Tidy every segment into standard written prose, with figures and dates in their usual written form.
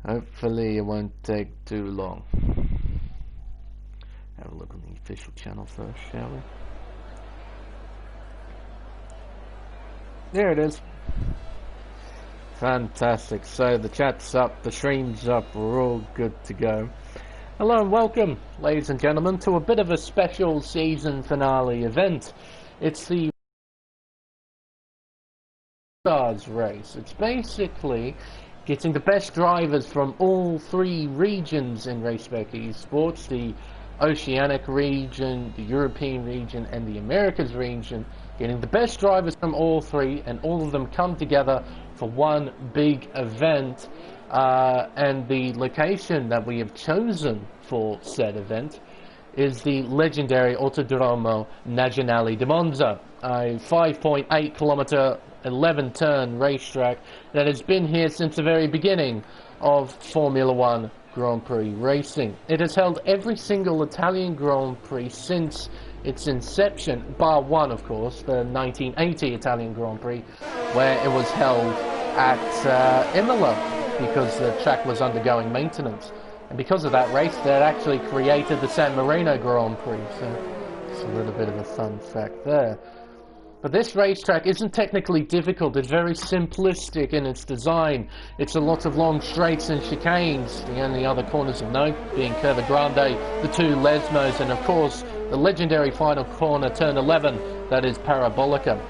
Hopefully it won't take too long. Have a look on the official channel first, shall we? There it is. Fantastic. So the chat's up, the stream's up, we're all good to go. Hello and welcome, ladies and gentlemen, to a bit of a special season finale event. It's the Stars race. It's basically getting the best drivers from all three regions in Race Spec Esports, the Oceanic region, the European region, and the Americas region, getting the best drivers from all three, and all of them come together for one big event. And the location that we have chosen for said event is the legendary Autodromo Nazionale di Monza, a 5.8 kilometer 11 turn racetrack that has been here since the very beginning of Formula One Grand Prix racing. It has held every single Italian Grand Prix since its inception, bar one of course, the 1980 Italian Grand Prix, where it was held at Imola because the track was undergoing maintenance. And because of that race, that actually created the San Marino Grand Prix. So it's a little bit of a fun fact there. But this racetrack isn't technically difficult. It's very simplistic in its design. It's a lot of long straights and chicanes. The only other corners of note being Curva Grande, the two Lesmos, and of course the legendary final corner, turn 11, that is Parabolica.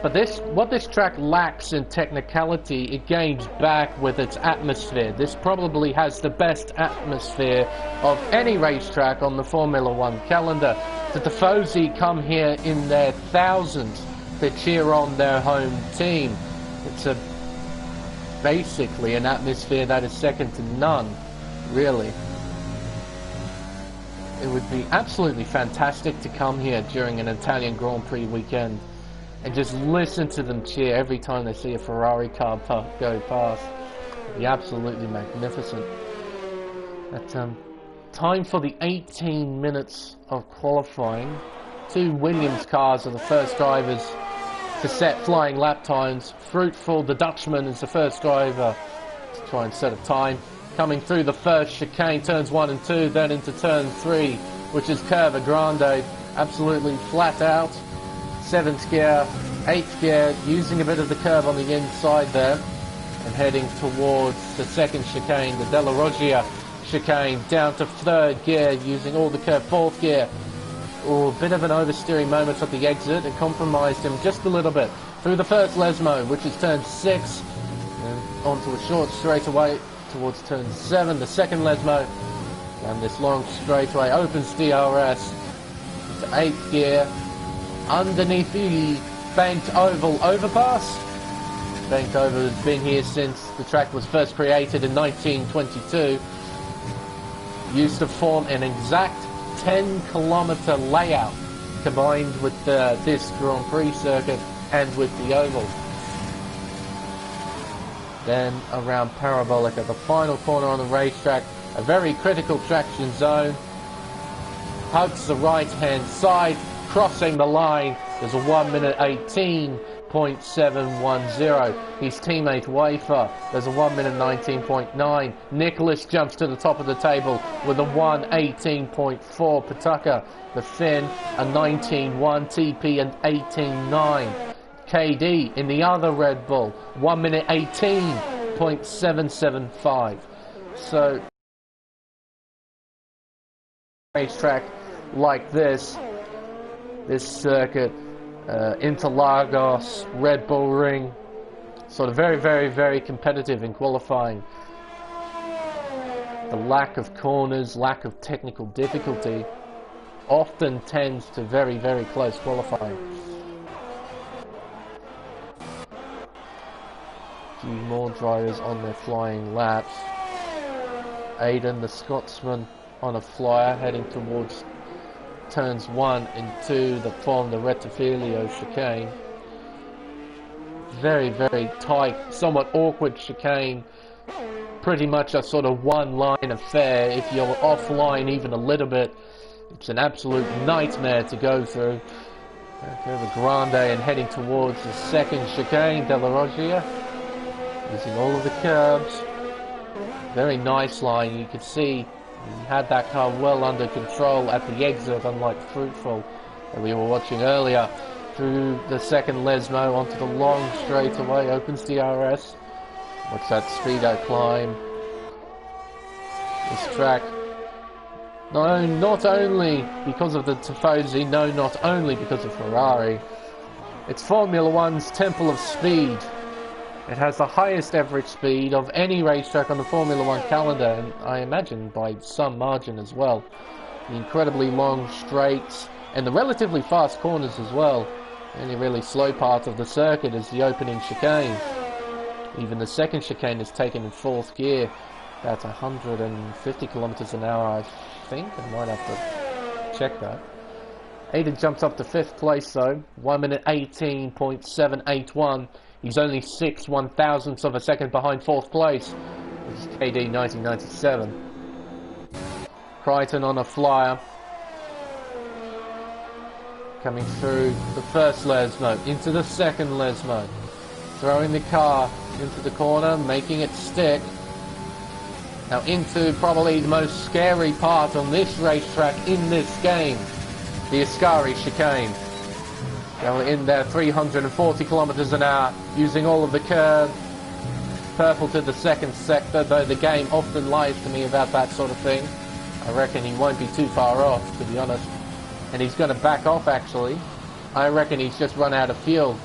But what this track lacks in technicality, it gains back with its atmosphere. This probably has the best atmosphere of any racetrack on the Formula One calendar. The Tifosi come here in their thousands to cheer on their home team. It's basically an atmosphere that is second to none, really. It would be absolutely fantastic to come here during an Italian Grand Prix weekend and just listen to them cheer every time they see a Ferrari car go past. It'd be absolutely magnificent. But time for the 18 minutes of qualifying. Two Williams cars are the first drivers to set flying lap times. Fruitful, the Dutchman, is the first driver to try and set a time. Coming through the first chicane, turns 1 and 2, then into turn 3, which is Curva Grande. Absolutely flat out. 7th gear, 8th gear, using a bit of the curve on the inside there, and heading towards the second chicane, the Della Roggia chicane, down to 3rd gear, using all the curve. 4th gear, a bit of an oversteering moment at the exit, and compromised him just a little bit. Through the first Lesmo, which is turn 6, and onto a short straightaway towards turn 7, the second Lesmo, and this long straightaway opens DRS to 8th gear, underneath the banked oval overpass. Banked oval has been here since the track was first created in 1922. Used to form an exact 10-kilometer layout combined with this Grand Prix circuit and with the oval. Then around Parabolica, the final corner on the racetrack, a very critical traction zone. Hugs the right-hand side, crossing the line. There's a 1 minute 18.710. His teammate Wafer, there's a 1 minute 19.9. Nicholas jumps to the top of the table with a 1:18.4. Patuka, the Finn, a 19.1. TP and 18.9. KD in the other Red Bull, 1 minute 18.775. So racetrack like this circuit, Interlagos, Red Bull Ring, sort of very, very, very competitive in qualifying. The lack of corners, lack of technical difficulty often tends to very, very close qualifying. A few more drivers on their flying laps. Aiden, the Scotsman, on a flyer heading towards turns 1 and 2 that form the Rettifilio chicane. Very, very tight, somewhat awkward chicane. Pretty much a sort of one-line affair. If you're offline even a little bit, it's an absolute nightmare to go through. Curva Grande and heading towards the second chicane, Della Roggia, using all of the curbs. Very nice line. You could see he had that car well under control at the exit, unlike Fruitful that we were watching earlier. Through the second Lesmo onto the long straightaway, opens DRS. What's that speedo climb? This track, no, not only because of the Tifosi, no, not only because of Ferrari, it's Formula One's temple of speed. It has the highest average speed of any racetrack on the Formula One calendar, and I imagine by some margin as well. The incredibly long straights and the relatively fast corners as well. The only really slow part of the circuit is the opening chicane. Even the second chicane is taken in fourth gear. That's 150 kilometers an hour, I think. I might have to check that. Aiden jumps up to 5th place though, 1 minute 18.781. He's only 6/1000ths of a second behind 4th place, which is KD 1997. Crichton on a flyer. Coming through the first Lesmo, into the second Lesmo. Throwing the car into the corner, making it stick. Now into probably the most scary part on this racetrack in this game, the Ascari Chicane. Going in there 340 kilometers an hour, using all of the curve. Purple to the second sector, though the game often lies to me about that sort of thing. I reckon he won't be too far off, to be honest. And he's going to back off, actually. I reckon he's just run out of fuel.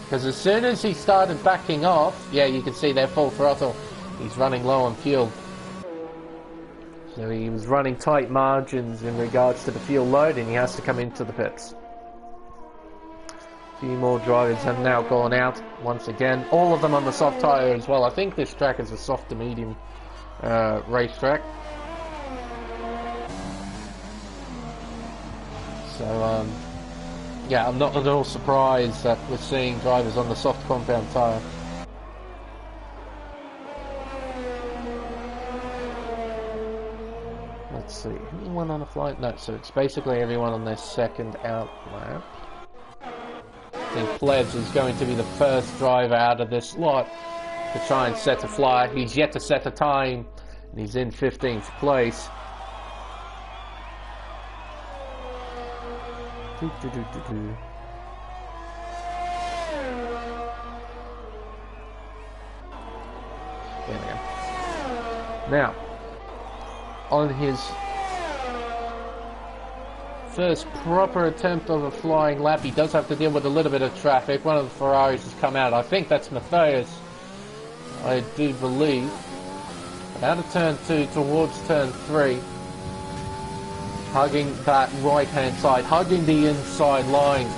Because as soon as he started backing off, yeah, you can see there full throttle. He's running low on fuel. So he was running tight margins in regards to the fuel load, and he has to come into the pits. A few more drivers have now gone out once again. All of them on the soft tyre as well. I think this track is a soft to medium racetrack. So, yeah, I'm not at all surprised that we're seeing drivers on the soft compound tyre. Let's see, anyone on a flight? No, so it's basically everyone on their second out lap. I think Plebs is going to be the first driver out of this lot to try and set a fly. He's yet to set a time, and he's in 15th place. There we go. Now, on his first proper attempt of a flying lap, he does have to deal with a little bit of traffic. One of the Ferraris has come out. I think that's Matthias, I do believe. Out of turn 2 towards turn 3. Hugging that right-hand side, hugging the inside line,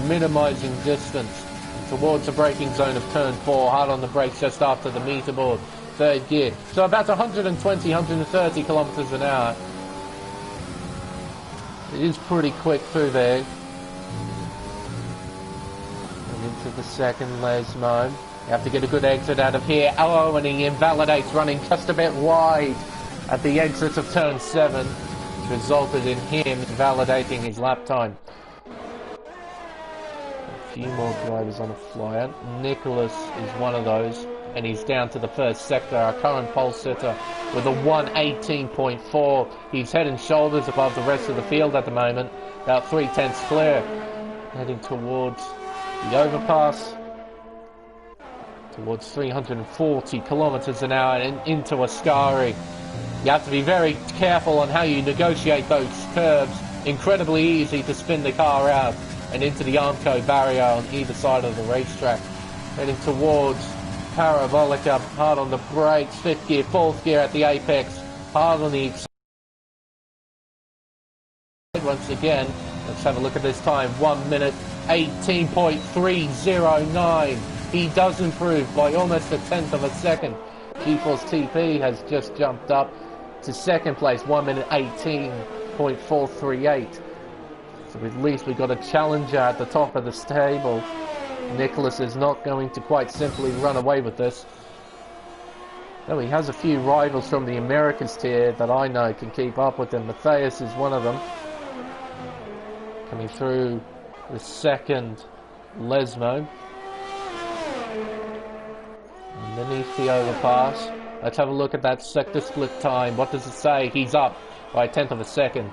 minimizing distance towards the braking zone of turn 4, hard on the brakes just after the meter board, 3rd gear. So about 120, 130 kilometers an hour. It is pretty quick through there. And into the second Lesmo. You have to get a good exit out of here. Oh, and he invalidates, running just a bit wide at the exit of turn 7. Resulted in him validating his lap time. A few more drivers on a flyer. Nicholas is one of those, and he's down to the first sector. Our current pole sitter with a 118.4. He's head and shoulders above the rest of the field at the moment, about 3/10 clear. Heading towards the overpass, towards 340 kilometers an hour and into Ascari. You have to be very careful on how you negotiate those curves. Incredibly easy to spin the car out and into the Armco barrier on either side of the racetrack. Heading towards Parabolica, hard on the brakes, 5th gear, 4th gear at the apex, hard on the exit. Once again, let's have a look at this time, 1 minute 18.309. He does improve by almost 1/10 of a second. GeForce TP has just jumped up to second place, 1 minute 18.438. So at least we got a challenger at the top of this table. Nicholas is not going to quite simply run away with this. Though he has a few rivals from the Americas tier that I know can keep up with him. Matthias is one of them. Coming through the second Lesmo. Underneath the overpass. Let's have a look at that sector split time. What does it say? He's up by 1/10 of a second.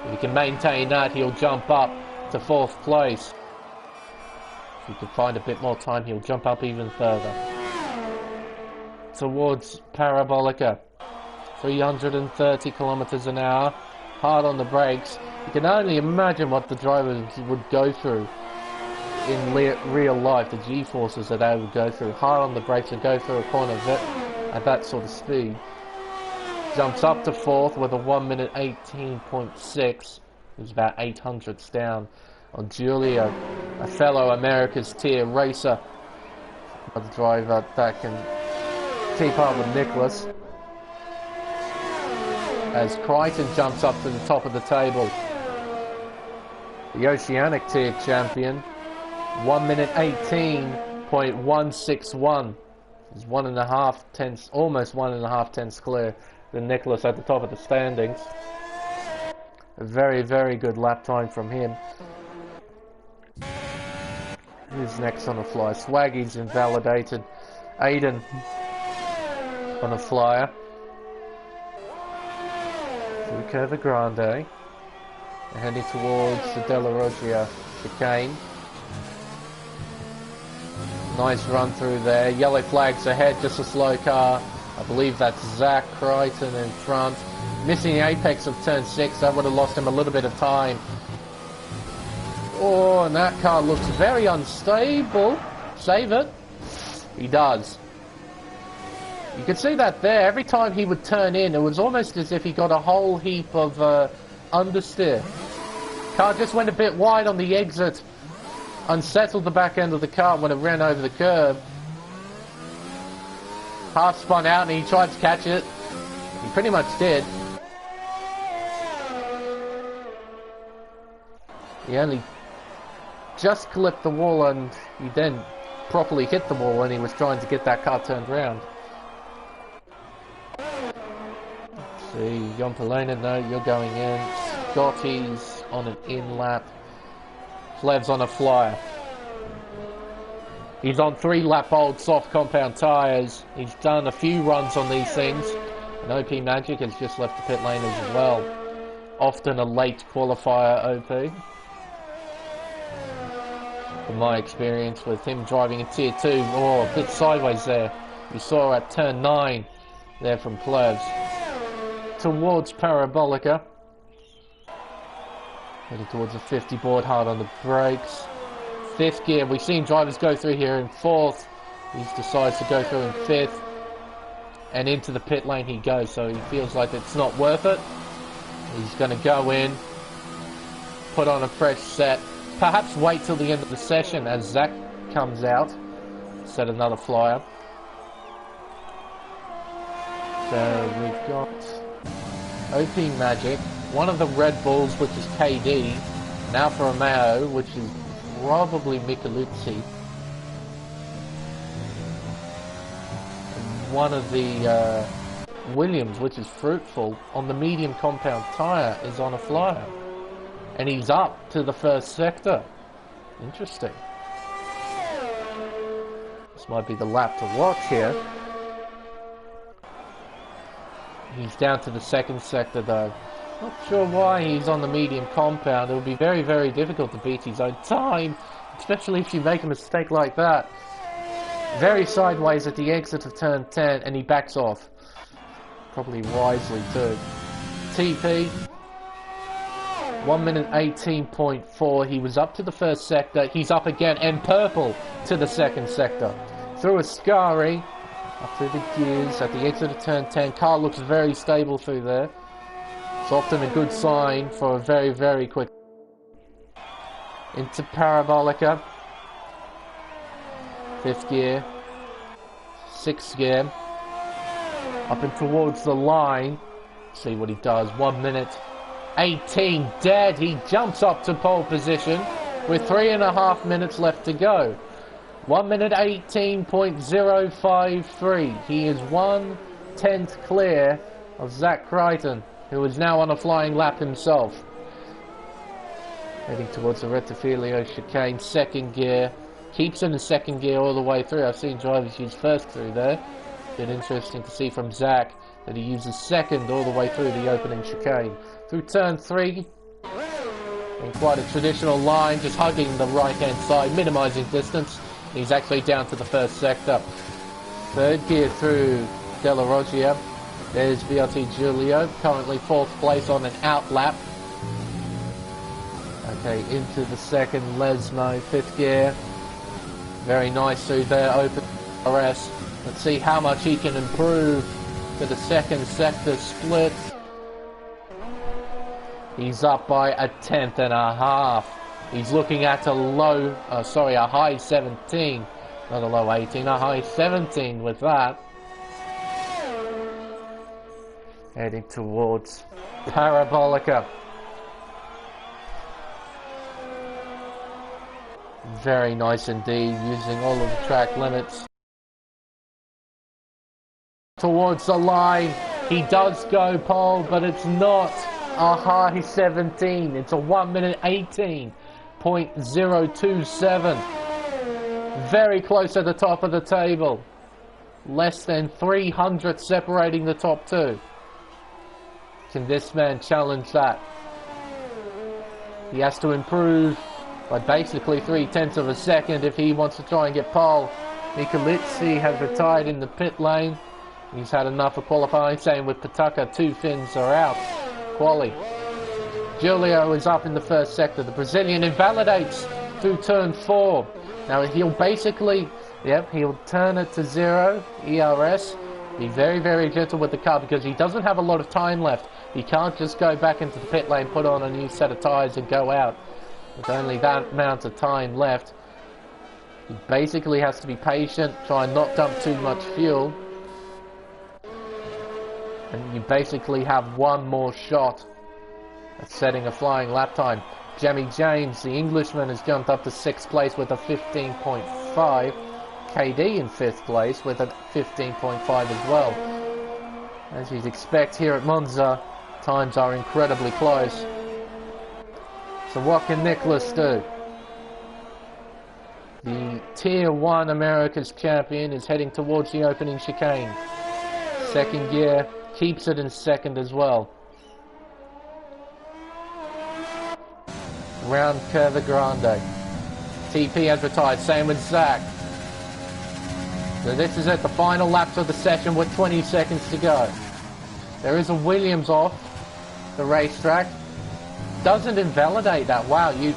If he can maintain that, he'll jump up to 4th place. If he can find a bit more time, he'll jump up even further. Towards Parabolica. 330 kilometers an hour. Hard on the brakes. You can only imagine what the drivers would go through in real life, the G-forces that they would go through. Hard on the brakes and go through a corner at that sort of speed. Jumps up to 4th with a 1 minute 18.6. He's about 800ths down on Giulio, a fellow America's tier racer. Another driver that can keep up with Nicholas. As Crichton jumps up to the top of the table. The Oceanic tier champion. 1 minute 18.161. He's 1.5 tenths, almost 1.5 tenths clear than Nicholas at the top of the standings. A very, very good lap time from him. Who's next on a flyer? Swaggy's invalidated. Aiden on a flyer. Through Curva Grande. Heading towards the Della Roggia chicane. Nice run through there. Yellow flags ahead, just a slow car. I believe that's Zach Crichton in front. Missing the apex of turn 6. That would have lost him a little bit of time. Oh, and that car looks very unstable. Save it. He does. You can see that there. Every time he would turn in, it was almost as if he got a whole heap of understeer. Car just went a bit wide on the exit. Unsettled the back end of the car when it ran over the curb. Half spun out and he tried to catch it. He pretty much did. He only just clipped the wall and he then properly hit the wall when he was trying to get that car turned around. Let's see, Jon Polena, no, you're going in. Scotty's on an in lap. Flev's on a flyer. He's on 3-lap old soft compound tyres. He's done a few runs on these things. And OP Magic has just left the pit lane as well. Often a late qualifier OP. From my experience with him driving in Tier 2. Oh, a bit sideways there. You saw at turn 9 there from Plebs. Towards Parabolica. Heading towards the 50 board, hard on the brakes. 5th gear, we've seen drivers go through here in 4th. He decides to go through in 5th. And into the pit lane he goes, so he feels like it's not worth it. He's going to go in, put on a fresh set. Perhaps wait till the end of the session as Zach comes out. Set another flyer. So we've got OP Magic. One of the Red Bulls, which is KD, an Alfa Romeo, which is probably Micheluzzi, and one of the Williams, which is Fruitful, on the medium compound tyre, is on a flyer. And he's up to the 1st sector. Interesting. This might be the lap to watch here. He's down to the 2nd sector though. Not sure why he's on the medium compound. It will be very, very difficult to beat his own time, especially if you make a mistake like that. Very sideways at the exit of turn 10, and he backs off. Probably wisely too. TP, 1 minute 18.4. He was up to the 1st sector. He's up again, and purple to the 2nd sector. Through Ascari, up through the gears at the exit of turn 10. Car looks very stable through there. It's often a good sign for a very, very quick. Into Parabolica. 5th gear. 6th gear. Up and towards the line. See what he does. 1 minute 18 dead. He jumps up to pole position with 3.5 minutes left to go. 1 minute 18.053. He is 1/10 clear of Zach Crichton, who is now on a flying lap himself. Heading towards the Rettifilio chicane, 2nd gear. Keeps in the 2nd gear all the way through. I've seen drivers use 1st through there. Bit interesting to see from Zach that he uses second all the way through the opening chicane. Through turn 3, in quite a traditional line, just hugging the right-hand side, minimising distance. He's actually down to the first sector. Third gear through Della Roggia. There's VRT Giulio, currently 4th place on an out lap. Okay, into the second, Lesmo, 5th gear. Very nice through there, open RS. Let's see how much he can improve to the second sector split. He's up by a 10th and a half. He's looking at a high 17, not a low 18, a high 17 with that. Heading towards Parabolica. Very nice indeed, using all of the track limits. Towards the line, he does go pole, but it's not a high 17. It's a 1 minute 18.027. Very close at the top of the table. Less than 300 separating the top two. Can this man challenge that? He has to improve by basically 0.3 of a second if he wants to try and get pole. Michalizzi has retired in the pit lane. He's had enough of qualifying. Same with Pataka. 2 fins are out. Quali. Giulio is up in the first sector. The Brazilian invalidates through turn 4. Now he'll basically, he'll turn it to 0 ERS. Be very, very gentle with the car because he doesn't have a lot of time left. He can't just go back into the pit lane, put on a new set of tyres and go out. With only that amount of time left, he basically has to be patient, try and not dump too much fuel. And you basically have one more shot at setting a flying lap time. Jamie James, the Englishman, has jumped up to 6th place with a 15.5. KD in 5th place with a 15.5 as well. As you'd expect here at Monza, times are incredibly close. So what can Nicholas do? The Tier 1 America's champion is heading towards the opening chicane. Second gear, keeps it in second as well. Round Curva Grande. TP has retired, same with Zach. So this is at the final laps of the session with 20 seconds to go. There is a Williams off the racetrack. Doesn't invalidate that. Wow, you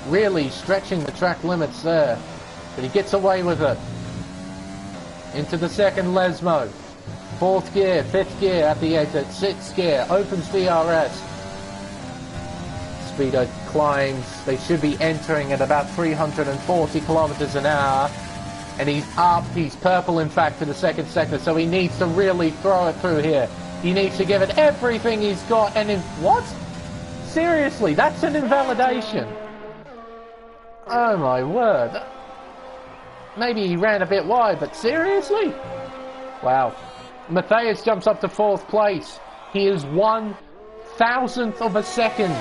really stretching the track limits there. But he gets away with it. Into the second, Lesmo. 4th gear, 5th gear at the exit, 6th gear, opens DRS. Speedo climbs. They should be entering at about 340 kilometers an hour. And he's up, he's purple in fact for the second sector, so he needs to really throw it through here. He needs to give it everything he's got, and in what? Seriously, that's an invalidation. Oh my word. Maybe he ran a bit wide, but seriously? Wow. Matthias jumps up to 4th place. He is 1/1000th of a second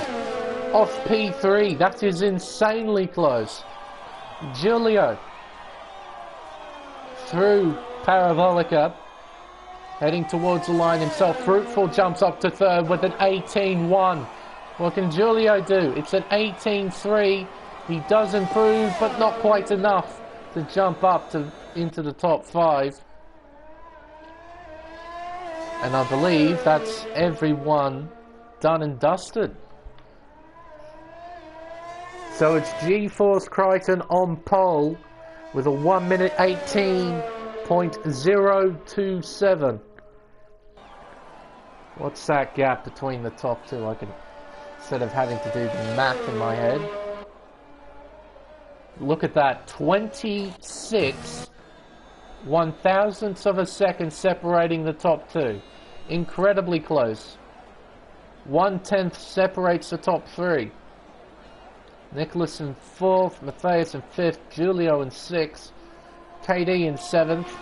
off P3. That is insanely close. Giulio through Parabolica, heading towards the line himself. Fruitful jumps up to 3rd with an 18.1. What can Giulio do? It's an 18.3. He does improve, but not quite enough to jump up into the top 5. And I believe that's everyone done and dusted. So it's G-Force Crichton on pole with a 1 minute 18.027. What's that gap between the top two? I can, instead of having to do the math in my head. Look at that, 26 1/1000ths of a second separating the top two. Incredibly close. 1/10 separates the top 3. Nicholas in 4th, Matthias in 5th, Giulio in 6th, KD in 7th,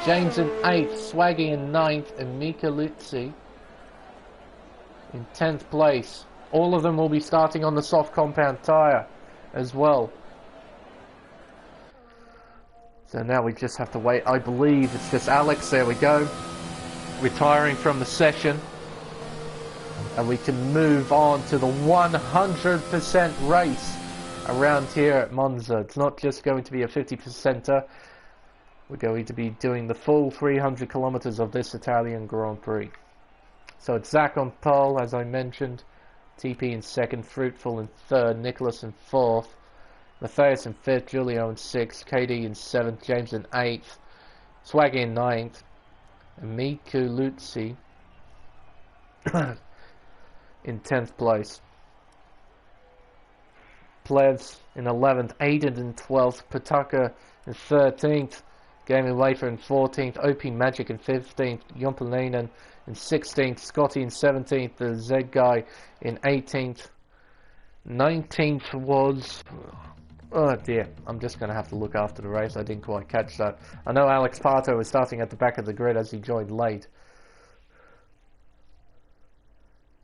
James in 8th, Swaggy in 9th, and Michalizzi in 10th place. All of them will be starting on the soft compound tyre as well. So now we just have to wait. I believe it's just Alex, there we go, retiring from the session. And we can move on to the 100% race around here at Monza. It's not just going to be a 50%er. We're going to be doing the full 300 kilometers of this Italian Grand Prix. So it's Zach on pole, as I mentioned. TP in second, Fruitful in third, Nicholas in fourth, Matthias in fifth, Giulio in sixth, KD in seventh, James in eighth, Swaggy in ninth, and Miku Luzzi in 10th place. Plevs in 11th, Aiden in 12th, Pataka in 13th, Gaming Wafer in 14th, OP Magic in 15th, Jompelainen in 16th, Scotty in 17th, the Z guy in 18th. 19th was... oh dear, I'm just going to have to look after the race. I didn't quite catch that. I know Alex Pato was starting at the back of the grid as he joined late.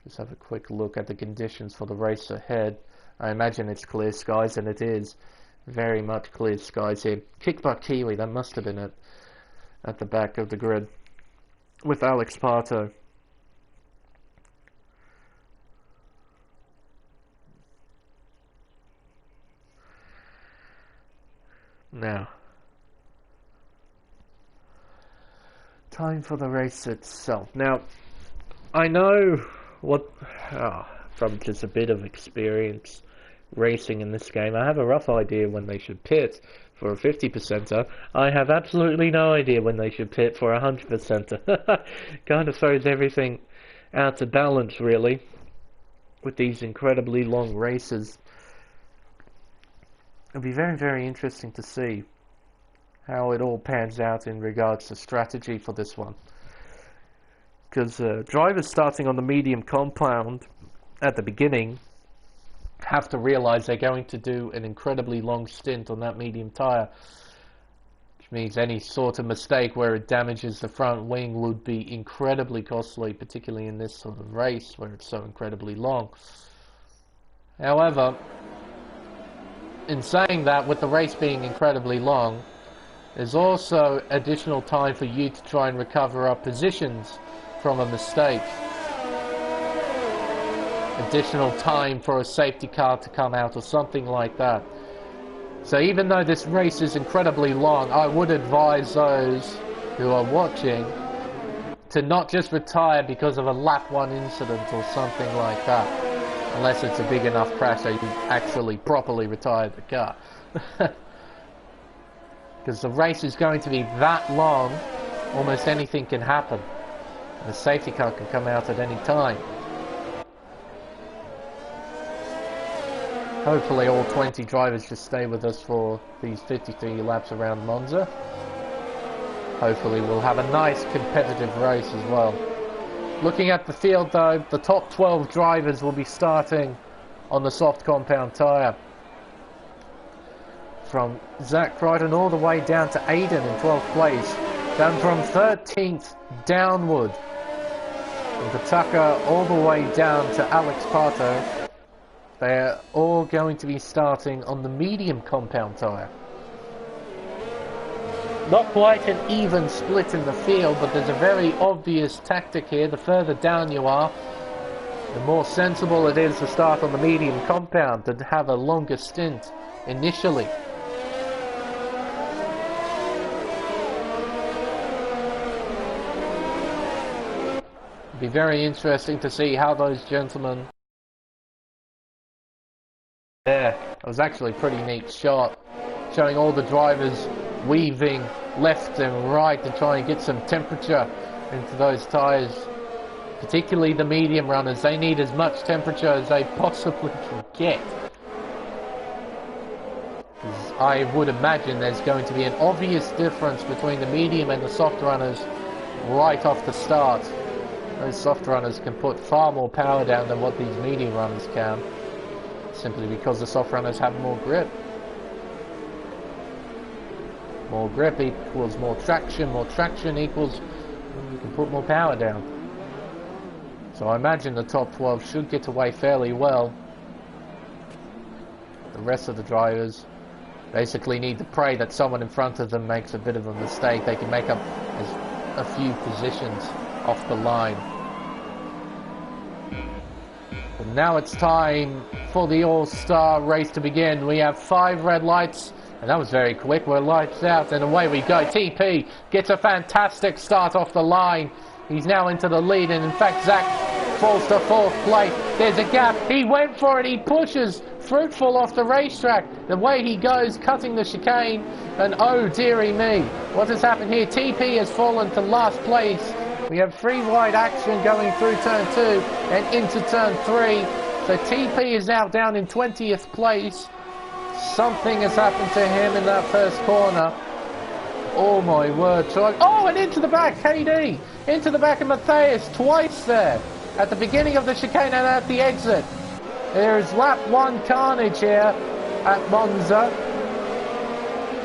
Just have a quick look at the conditions for the race ahead. I imagine it's clear skies, and it is very much clear skies here. Kickbutt Kiwi, that must have been at the back of the grid with Alex Pato. Now, time for the race itself. Now, I know what, from just a bit of experience racing in this game, I have a rough idea when they should pit for a 50%er. I have absolutely no idea when they should pit for a 100%er. Kind of throws everything out of balance, really, with these incredibly long races. It'll be very, very interesting to see how it all pans out in regards to strategy for this one. Because drivers starting on the medium compound at the beginning have to realize they're going to do an incredibly long stint on that medium tire, which means any sort of mistake where it damages the front wing would be incredibly costly, particularly in this sort of race where it's so incredibly long. However, in saying that, with the race being incredibly long, there's also additional time for you to try and recover up positions from a mistake. Additional time for a safety car to come out or something like that. So even though this race is incredibly long, I would advise those who are watching to not just retire because of a lap 1 incident or something like that. Unless it's a big enough crash that you can actually properly retire the car. Because the race is going to be that long, almost anything can happen. And the safety car can come out at any time. Hopefully all 20 drivers just stay with us for these 53 laps around Monza. Hopefully we'll have a nice competitive race as well. Looking at the field though, the top 12 drivers will be starting on the soft compound tyre. From Zach Crichton all the way down to Aiden in 12th place. Then from 13th downward. From Pataka all the way down to Alex Pato. They're all going to be starting on the medium compound tyre. Not quite an even split in the field, but there's a very obvious tactic here. The further down you are, the more sensible it is to start on the medium compound, to have a longer stint initially. It'll be very interesting to see how those gentlemen... There, it was actually a pretty neat shot, showing all the drivers weaving left and right to try and get some temperature into those tyres. Particularly the medium runners, they need as much temperature as they possibly can get. I would imagine there's going to be an obvious difference between the medium and the soft runners right off the start. Those soft runners can put far more power down than what these medium runners can, simply because the soft runners have more grip. More grip equals more traction equals you can put more power down. So I imagine the top 12 should get away fairly well. The rest of the drivers Basically need to pray that someone in front of them makes a bit of a mistake. They can make up a few positions off the line. But now it's time for the All-Star race to begin. We have 5 red lights, and that was very quick. We're lights out, and away we go. TP gets a fantastic start off the line. He's now into the lead, and in fact, Zach falls to 4th place. There's a gap. He went for it. He pushes Fruitful off the racetrack. The way he goes, cutting the chicane, and oh dearie me, what has happened here? TP has fallen to last place. We have 3 wide action going through turn 2 and into turn 3. So TP is now down in 20th place. Something has happened to him in that first corner. Oh my word. Oh, and into the back, KD. Into the back of Matthias twice there. At the beginning of the chicane and at the exit. There is lap 1 carnage here at Monza.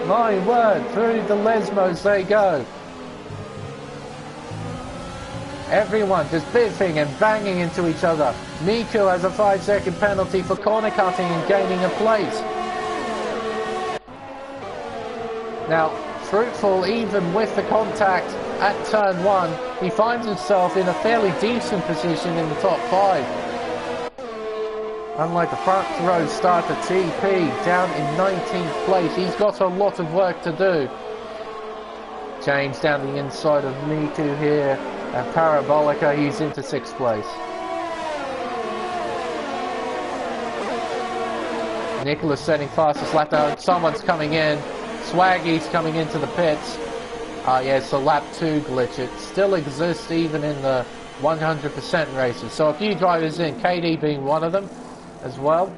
My word, through the Lesmos they go. Everyone just biffing and banging into each other. Miku has a 5-second penalty for corner cutting and gaining a place. Now, Fruitful, even with the contact at turn 1, he finds himself in a fairly decent position in the top 5. Unlike the front row starter TP, down in 19th place. He's got a lot of work to do. James down the inside of Miku here. And Parabolica, he's into 6th place. Nicholas setting fastest lap down. Someone's coming in. Swaggy's coming into the pits. Yeah, so lap 2 glitch. It still exists even in the 100% races. So a few drivers in, KD being one of them as well.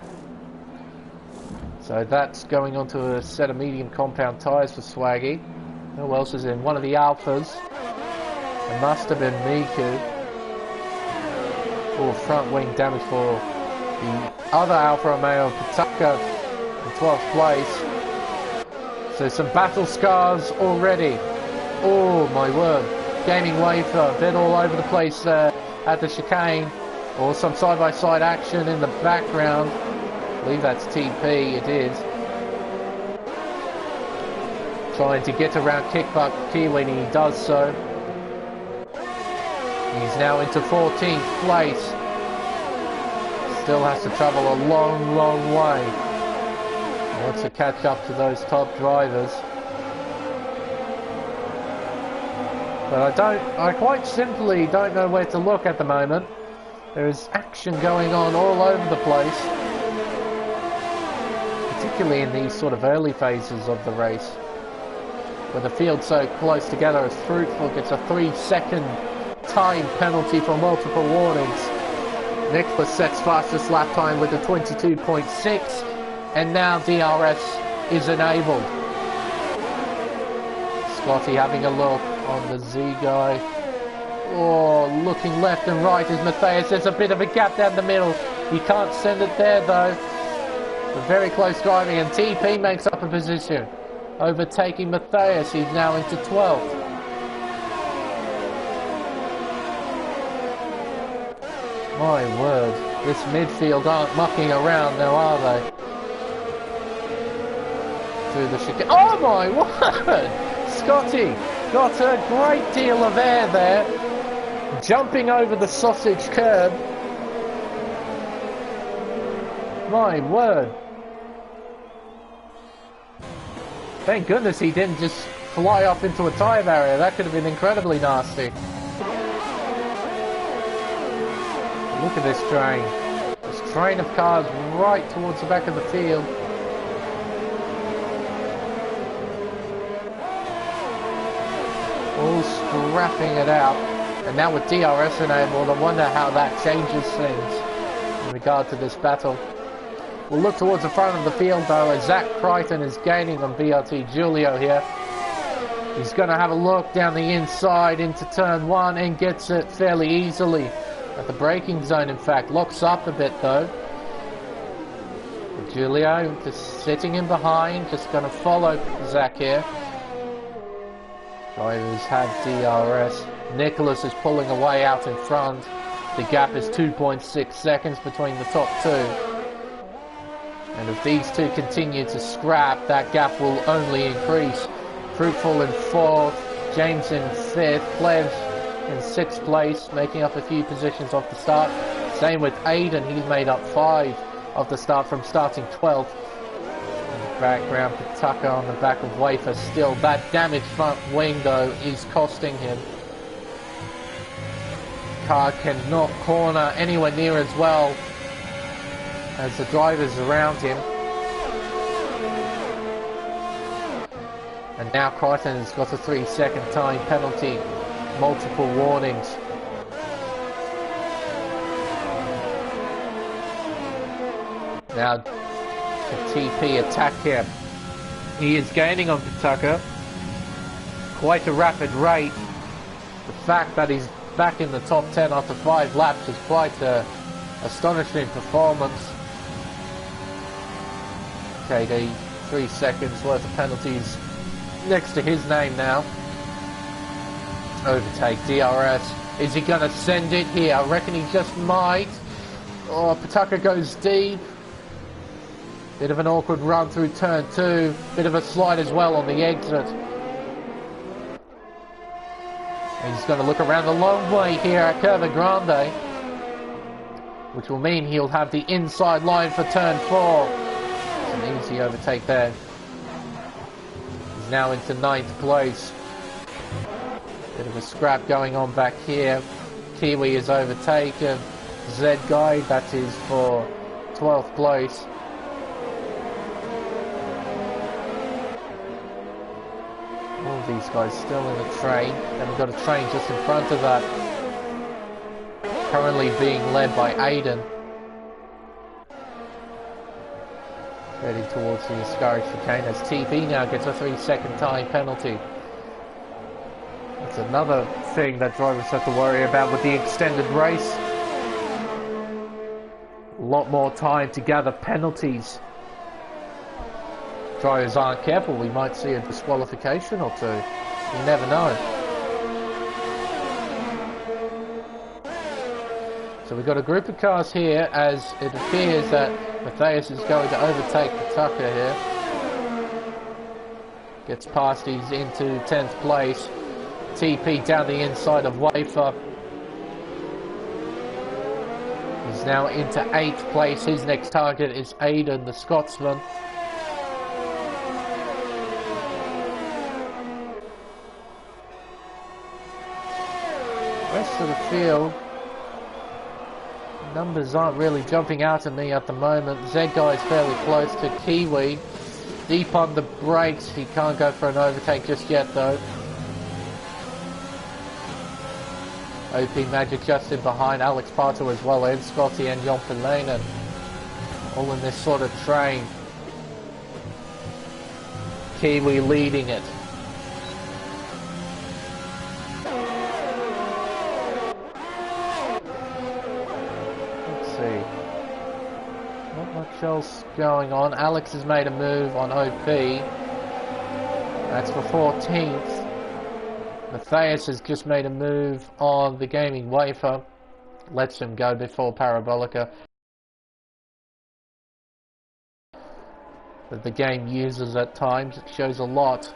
So that's going on to a set of medium compound tyres for Swaggy. Who else is in? One of the Alphas. It must have been Miku. Oh, front wing damage for the other Alfa Romeo, Pataka, in 12th place. So some battle scars already. Oh my word. Gaming Wafer, a bit all over the place there at the chicane. Or some side-by-side action in the background. I believe that's TP, it is. Trying to get around Kickbutt Kiwi, and he does so. He's now into 14th place. Still has to travel a long, long way. He wants to catch up to those top drivers. But I quite simply don't know where to look at the moment. There is action going on all over the place. Particularly in these sort of early phases of the race. With the field so close together as Fruitful gets a 3-second time penalty for multiple warnings. Nicholas sets fastest lap time with a 22.6, and now DRS is enabled. Scotty having a look on the Z guy. Oh, looking left and right is Matthias. There's a bit of a gap down the middle. He can't send it there though. But very close driving, and TP makes up a position, overtaking Matthias. He's now into 12th. My word, this midfield aren't mucking around now, are they? Through the chicane. Oh my word! Scotty got a great deal of air there, jumping over the sausage curb. My word. Thank goodness he didn't just fly off into a tyre barrier. That could have been incredibly nasty. Look at this train. This train of cars right towards the back of the field. All scrapping it out. And now with DRS enabled, I wonder how that changes things in regard to this battle. We'll look towards the front of the field though, as Zach Crichton is gaining on BRT Giulio here. He's going to have a look down the inside into turn 1 and gets it fairly easily. At the braking zone, in fact, locks up a bit though. Giulio just sitting in behind, just going to follow Zach here. Drivers have DRS. Nicholas is pulling away out in front. The gap is 2.6 seconds between the top two. And if these two continue to scrap, that gap will only increase. Fruitful in 4th, James in 5th, Plebs in 6th place, making up a few positions off the start. Same with Aiden, he's made up 5 off the start from starting 12th. Background for Tucker on the back of Wafer still. That damaged front wing though is costing him. Car cannot corner anywhere near as well as the drivers around him. And now Crichton has got a 3-second time penalty, multiple warnings. Now can TP attack him. He is gaining on Tucker quite a rapid rate. The fact that he's back in the top 10 after 5 laps is quite a astonishing performance. KD, 3 seconds worth of penalties next to his name now. Overtake DRS. Is he going to send it here? I reckon he just might. Oh, Tucker goes deep. Bit of an awkward run through turn 2. Bit of a slide as well on the exit. And he's going to look around the long way here at Curva Grande, which will mean he'll have the inside line for turn 4. It's an easy overtake there. He's now into 9th place. Bit of a scrap going on back here. Kiwi is overtaken. Z Guy, that is for 12th place. All of these guys still in the train. Then we've got a train just in front of that. Currently being led by Aiden. Heading towards the Ascari Chicane as TP now gets a 3-second time penalty. That's another thing that drivers have to worry about with the extended race. A lot more time to gather penalties. Drivers aren't careful, we might see a disqualification or 2. You never know. So we've got a group of cars here as it appears that Matthias is going to overtake Tucker here. Gets past, he's into 10th place. TP down the inside of Wafer. He's now into 8th place. His next target is Aiden, the Scotsman. Rest of the field, numbers aren't really jumping out at me at the moment. Z-Guy is fairly close to Kiwi. Deep on the brakes, he can't go for an overtake just yet though. OP Magic just in behind, Alex Pato as well, Ed Scotty and Jon Pelanen. All in this sort of train. Kiwi leading it. Not much else going on. Alex has made a move on OP. That's for 14th. Matthias has just made a move on the Gaming Wafer. Lets him go before Parabolica. That the game uses at times. It shows a lot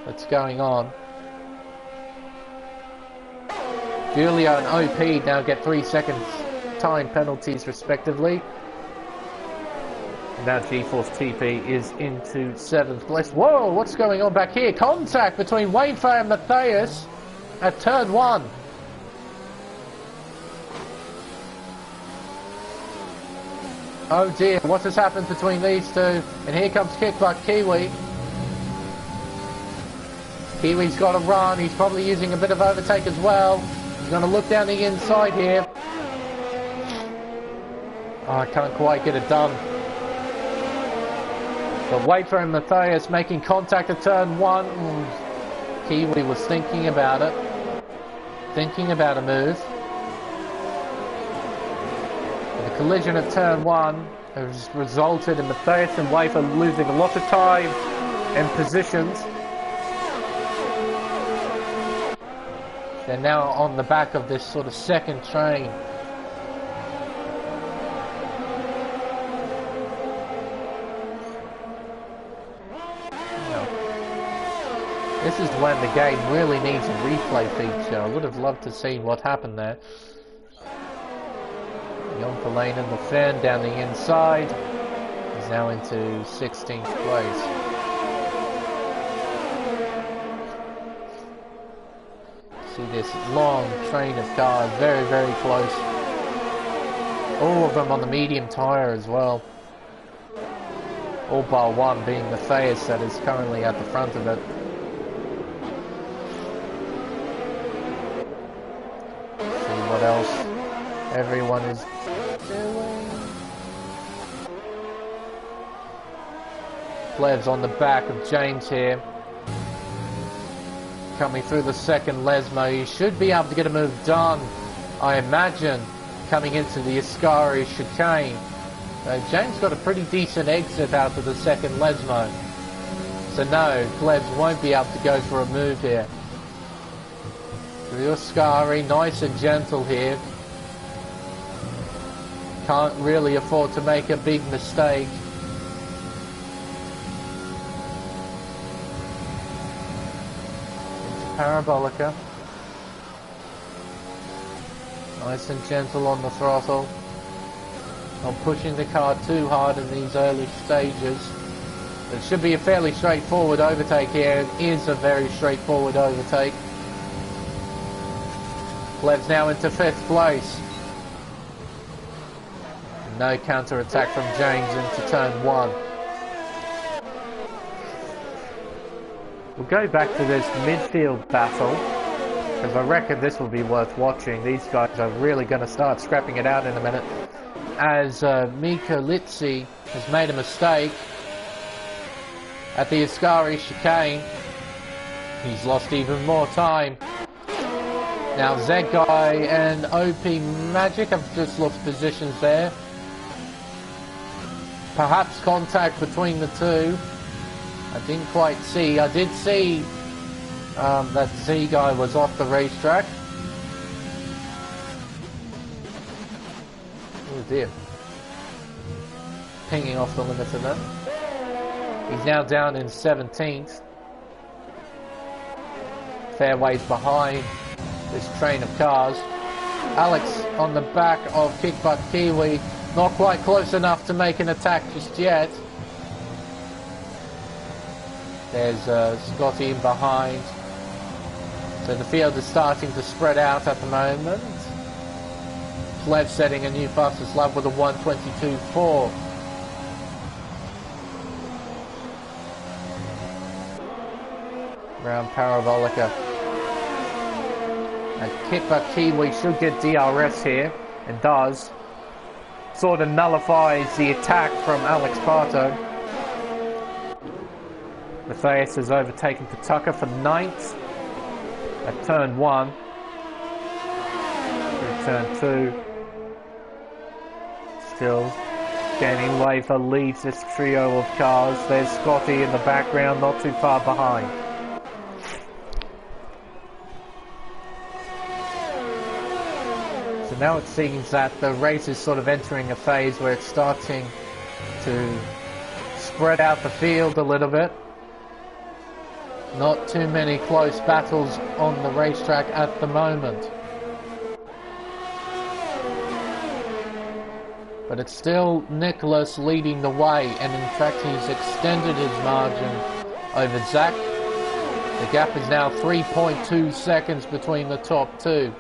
that's going on. Julio and OP now get 3 seconds time penalties respectively. And now GeForce TP is into 7th place. Whoa, what's going on back here? Contact between Wafer and Matthias at turn 1. Oh dear, what has happened between these two? And here comes Kickbutt Kiwi. Kiwi's got to run. He's probably using a bit of overtake as well. He's going to look down the inside here. Oh, I can't quite get it done. But Wafer and Matthias making contact at turn 1. Kiwi was thinking about it. Thinking about a move. But the collision at turn 1 has resulted in Matthias and Wafer losing a lot of time and positions. They're now on the back of this sort of second train. This is when the game really needs a replay feature. I would have loved to see what happened there. Jon Verlaine in the fin down the inside. He's now into 16th place. See this long train of cars, very, very close. All of them on the medium tyre as well. All bar one being Matthias that is currently at the front of it. See what else everyone is doing. Plevs on the back of James here. Coming through the second Lesmo. He should be able to get a move done, I imagine, coming into the Ascari Chicane. James got a pretty decent exit out of the second Lesmo. So no, Plebs won't be able to go for a move here. The Ascari, nice and gentle here. Can't really afford to make a big mistake. Into Parabolica. Nice and gentle on the throttle. Not pushing the car too hard in these early stages. It should be a fairly straightforward overtake here. It is a very straightforward overtake. Plevs now into 5th place. No counter-attack from James into turn 1. We'll go back to this midfield battle, because I reckon this will be worth watching. These guys are really going to start scrapping it out in a minute. As Mika Litsi has made a mistake at the Ascari Chicane. He's lost even more time. Now Zegai and OP Magic have just lost positions there. Perhaps contact between the two. I didn't quite see. I did see that Zegai was off the racetrack. Oh dear. Pinging off the limiter there. He's now down in 17th. Fairways behind this train of cars. Alex on the back of Kickbutt Kiwi. Not quite close enough to make an attack just yet. There's Scotty in behind. So the field is starting to spread out at the moment. Plev setting a new fastest lap with a 1:22.4. Around Parabolica. And Kickbutt Kiwi should get DRS here, and does. Sort of nullifies the attack from Alex Parto. Matthias has overtaken Patuka for 9th at turn 1. Through turn 2. Still gaining way for leads this trio of cars. There's Scotty in the background, not too far behind. So now it seems that the race is sort of entering a phase where it's starting to spread out the field a little bit. Not too many close battles on the racetrack at the moment. But it's still Nicholas leading the way, and in fact he's extended his margin over Zach. The gap is now 3.2 seconds between the top two.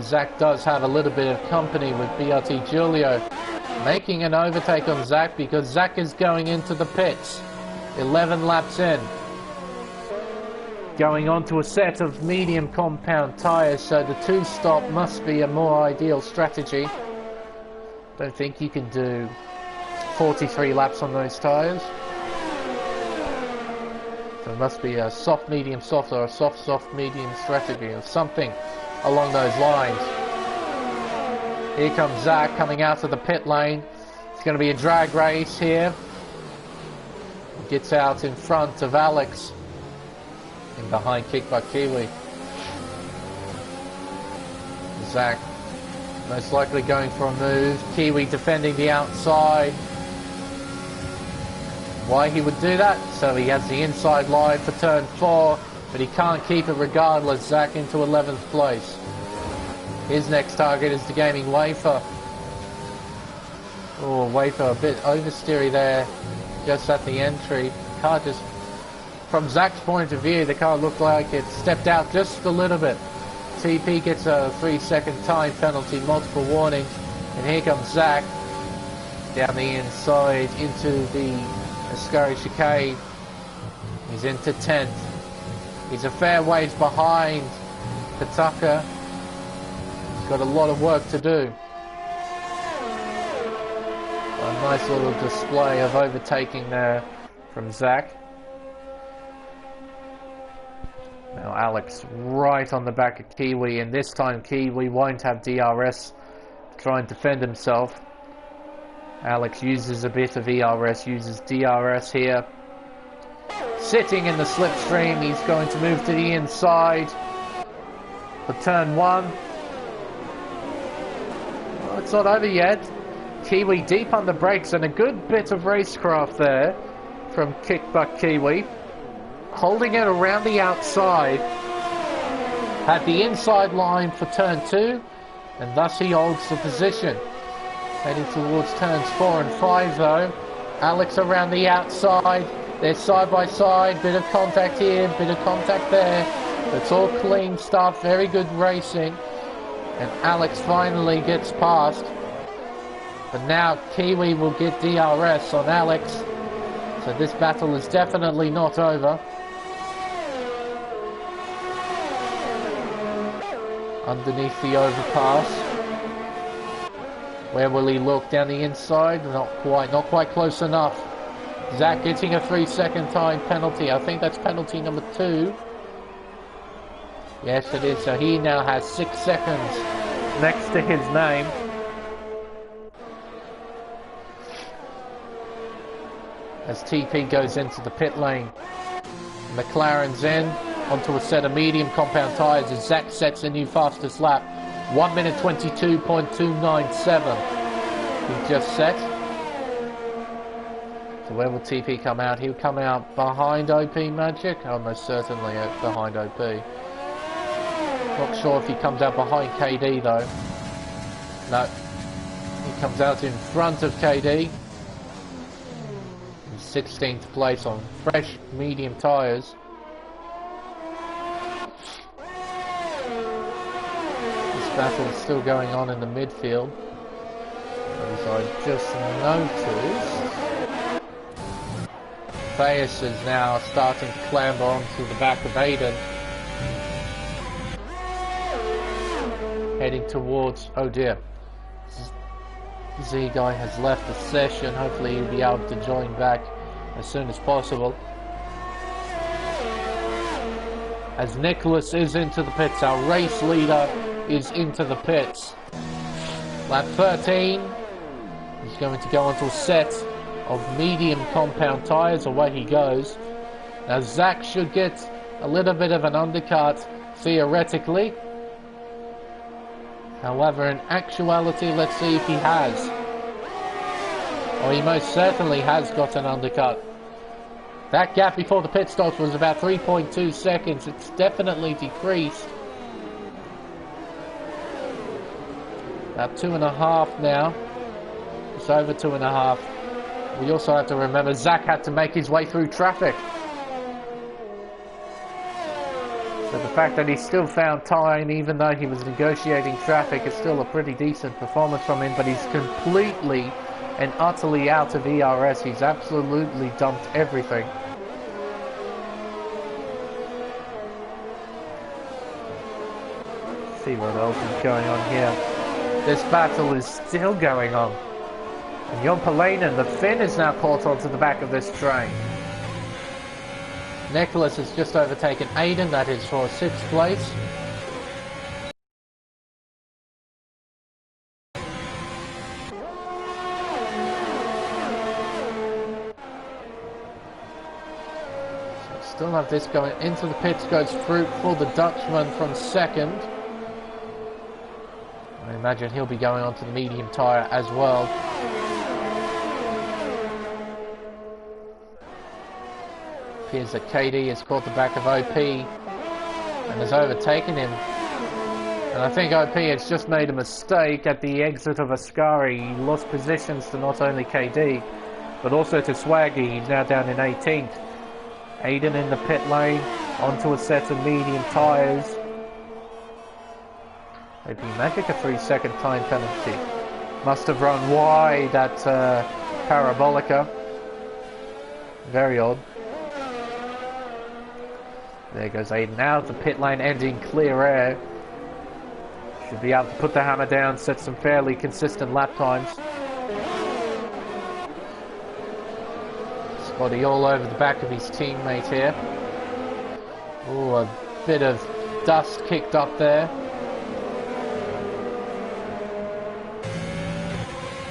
Zach does have a little bit of company with BRT Giulio making an overtake on Zach, because Zach is going into the pits 11 laps in. Going on to a set of medium compound tyres, so the 2-stop must be a more ideal strategy. Don't think you can do 43 laps on those tyres. So it must be a soft, medium, soft, or a soft, soft, medium strategy, or something along those lines. Here comes Zach coming out of the pit lane. It's going to be a drag race here. Gets out in front of Alex. In behind Kickbutt Kiwi. Zach most likely going for a move. Kiwi defending the outside. Why he would do that? So he has the inside line for turn 4. but he can't keep it regardless. Zach into 11th place. His next target is the Gaming Wafer. Oh, Wafer a bit oversteery there, just at the entry. Car just, from Zach's point of view, the car looked like it stepped out just a little bit. TP gets a 3-second time penalty, multiple warnings, and here comes Zach down the inside into the Ascari Chicane. He's into 10th. He's a fair ways behind Pataka. He's got a lot of work to do. A nice little display of overtaking there from Zach. Now Alex right on the back of Kiwi, and this time Kiwi won't have DRS to try and defend himself. Alex uses a bit of ERS, uses DRS here. Sitting in the slipstream, he's going to move to the inside for turn 1. Well, it's not over yet. Kiwi deep on the brakes, and a good bit of racecraft there from Kickbutt Kiwi. Holding it around the outside at the inside line for turn 2, and thus he holds the position. Heading towards turns 4 and 5 though. Alex around the outside. They're side by side. Bit of contact here, bit of contact there. It's all clean stuff, very good racing. And Alex finally gets past. But now Kiwi will get DRS on Alex. So this battle is definitely not over. Underneath the overpass. Where will he look? Down the inside? Not quite close enough. Zach getting a 3-second time penalty. I think that's penalty number 2. Yes, it is. So he now has 6 seconds next to his name. As TP goes into the pit lane. McLaren's in onto a set of medium compound tyres as Zach sets a new fastest lap. 1 minute 22.297. He just set. So where will TP come out? He'll come out behind OP Magic. Oh, most certainly behind OP. Not sure if he comes out behind KD though. No. He comes out in front of KD. 16th place on fresh medium tyres. This battle is still going on in the midfield. As I just noticed, Fayas is now starting to clamber onto the back of Aiden. Heading towards, oh dear, Z guy has left the session. Hopefully he'll be able to join back as soon as possible. As Nicholas is into the pits, our race leader is into the pits. Lap 13, he's going to go onto a set of medium compound tyres. Away he goes. Now Zach should get a little bit of an undercut theoretically. However, in actuality, let's see if he has. Oh, he most certainly has got an undercut. That gap before the pit stops was about 3.2 seconds. It's definitely decreased. About 2.5 now. It's over 2.5. We also have to remember Zach had to make his way through traffic. So the fact that he still found time, even though he was negotiating traffic, is still a pretty decent performance from him, but he's completely and utterly out of ERS. He's absolutely dumped everything. Let's see what else is going on here. This battle is still going on. And Jon Palanen, the Finn, is now caught onto the back of this train. Nicholas has just overtaken Aiden, that is for 6th place. So still have this going into the pits, goes Fruit for the Dutchman from 2nd. I imagine he'll be going onto the medium tyre as well. appears that KD has caught the back of OP and has overtaken him. And I think OP has just made a mistake at the exit of Ascari. He lost positions to not only KD, but also to Swaggy. He's now down in 18th. Aiden in the pit lane, onto a set of medium tyres. OP Magic a 3-second time penalty. Must have run wide at Parabolica. Very odd. There goes Aiden out. The pit lane ending clear air. Should be able to put the hammer down, set some fairly consistent lap times. Scotty all over the back of his teammate here. Oh, a bit of dust kicked up there.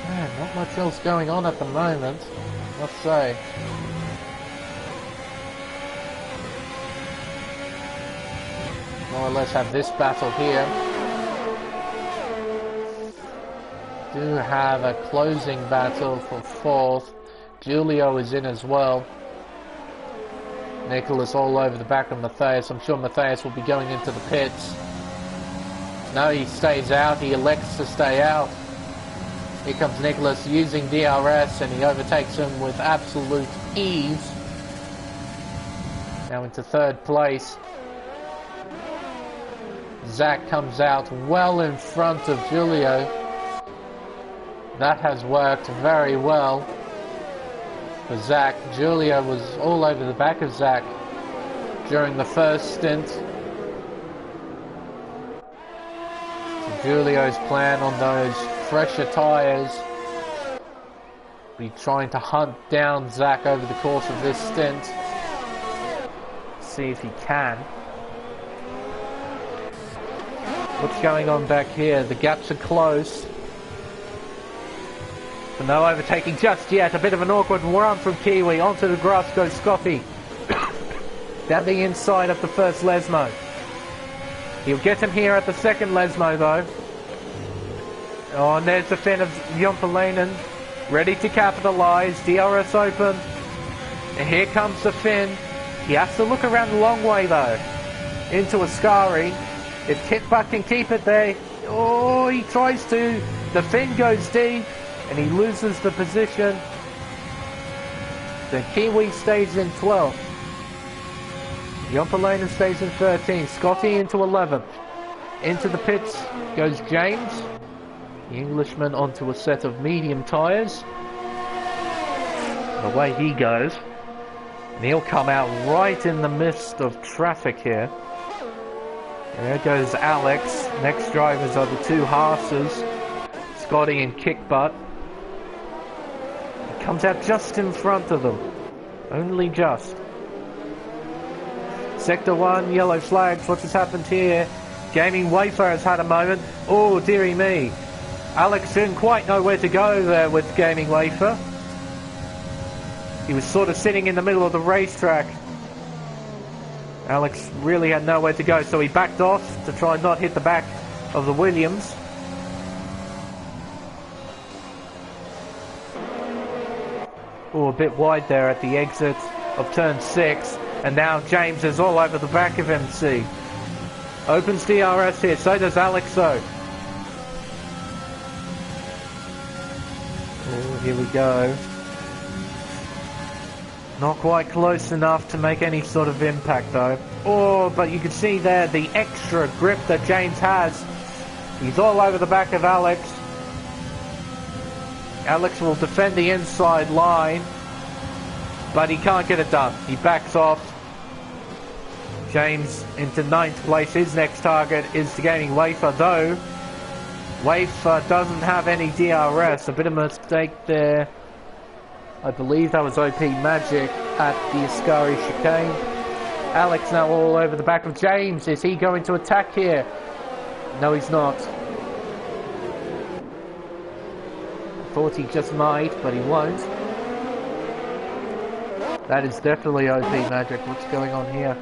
Man, not much else going on at the moment, I must say. More or less have this battle here. Do have a closing battle for 4th. Julio is in as well. Nicholas all over the back of Matthias. I'm sure Matthias will be going into the pits. No, he stays out. He elects to stay out. Here comes Nicholas using DRS, and he overtakes him with absolute ease. Now into 3rd place. Zach comes out well in front of Julio. That has worked very well for Zach. Julio was all over the back of Zach during the first stint. So Julio's plan on those fresher tyres, be trying to hunt down Zach over the course of this stint. See if he can. What's going on back here? The gaps are close. But no overtaking just yet. A bit of an awkward run from Kiwi. Onto the grass goes Scotty. Down the inside of the first Lesmo. He'll get him here at the second Lesmo though. Oh, and there's the fin of Jompalainen. Ready to capitalise. DRS open. And here comes the fin. He has to look around the long way though. Into Ascari. If Kitbutt can keep it there. Oh, he tries to. The fin goes deep. And he loses the position. The Kiwi stays in 12th. Jompalainen stays in 13th. Scotty into 11th. Into the pits goes James. The Englishman onto a set of medium tyres. Away he goes. And he'll come out right in the midst of traffic here. There goes Alex. Next drivers are the two Haasers. Scotty and Kickbutt. He comes out just in front of them. Only just. Sector 1, yellow flags. What has happened here? Gaming Wafer has had a moment. Oh, dearie me. Alex didn't quite know where to go there with Gaming Wafer. He was sort of sitting in the middle of the racetrack. Alex really had nowhere to go, so he backed off to try and not hit the back of the Williams. Oh, a bit wide there at the exit of turn 6. And now James is all over the back of MC. Opens DRS here, so does Alex though. Oh, here we go. Not quite close enough to make any sort of impact though. Oh, but you can see there the extra grip that James has. He's all over the back of Alex. Alex will defend the inside line, but he can't get it done. He backs off. James into 9th place. His next target is the Gaming Wafer, though Wafer doesn't have any DRS. A bit of a mistake there. I believe that was OP Magic at the Ascari Chicane. Alex now all over the back of James. Is he going to attack here? No, he's not. Thought he just might, but he won't. That is definitely OP Magic. What's going on here?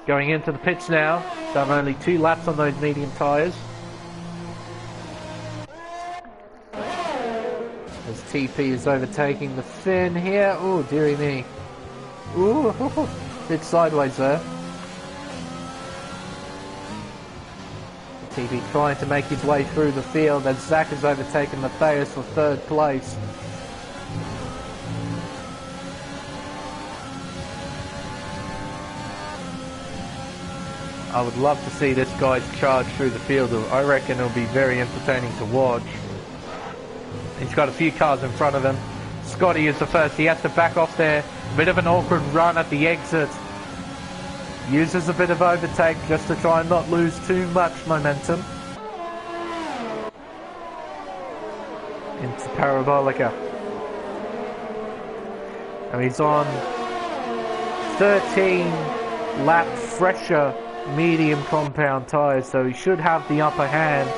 Going into the pits now. Done only 2 laps on those medium tyres. As TP is overtaking the fin here. Oh, dearie me. Ooh, bit sideways there. TB trying to make his way through the field as Zach has overtaken Matthias for third place. I would love to see this guy's charge through the field. I reckon it'll be very entertaining to watch. He's got a few cars in front of him. Scotty is the first. He has to back off there. Bit of an awkward run at the exit. Uses a bit of overtake just to try and not lose too much momentum. Into Parabolica. And he's on 13 lap fresher medium compound tyres, so he should have the upper hand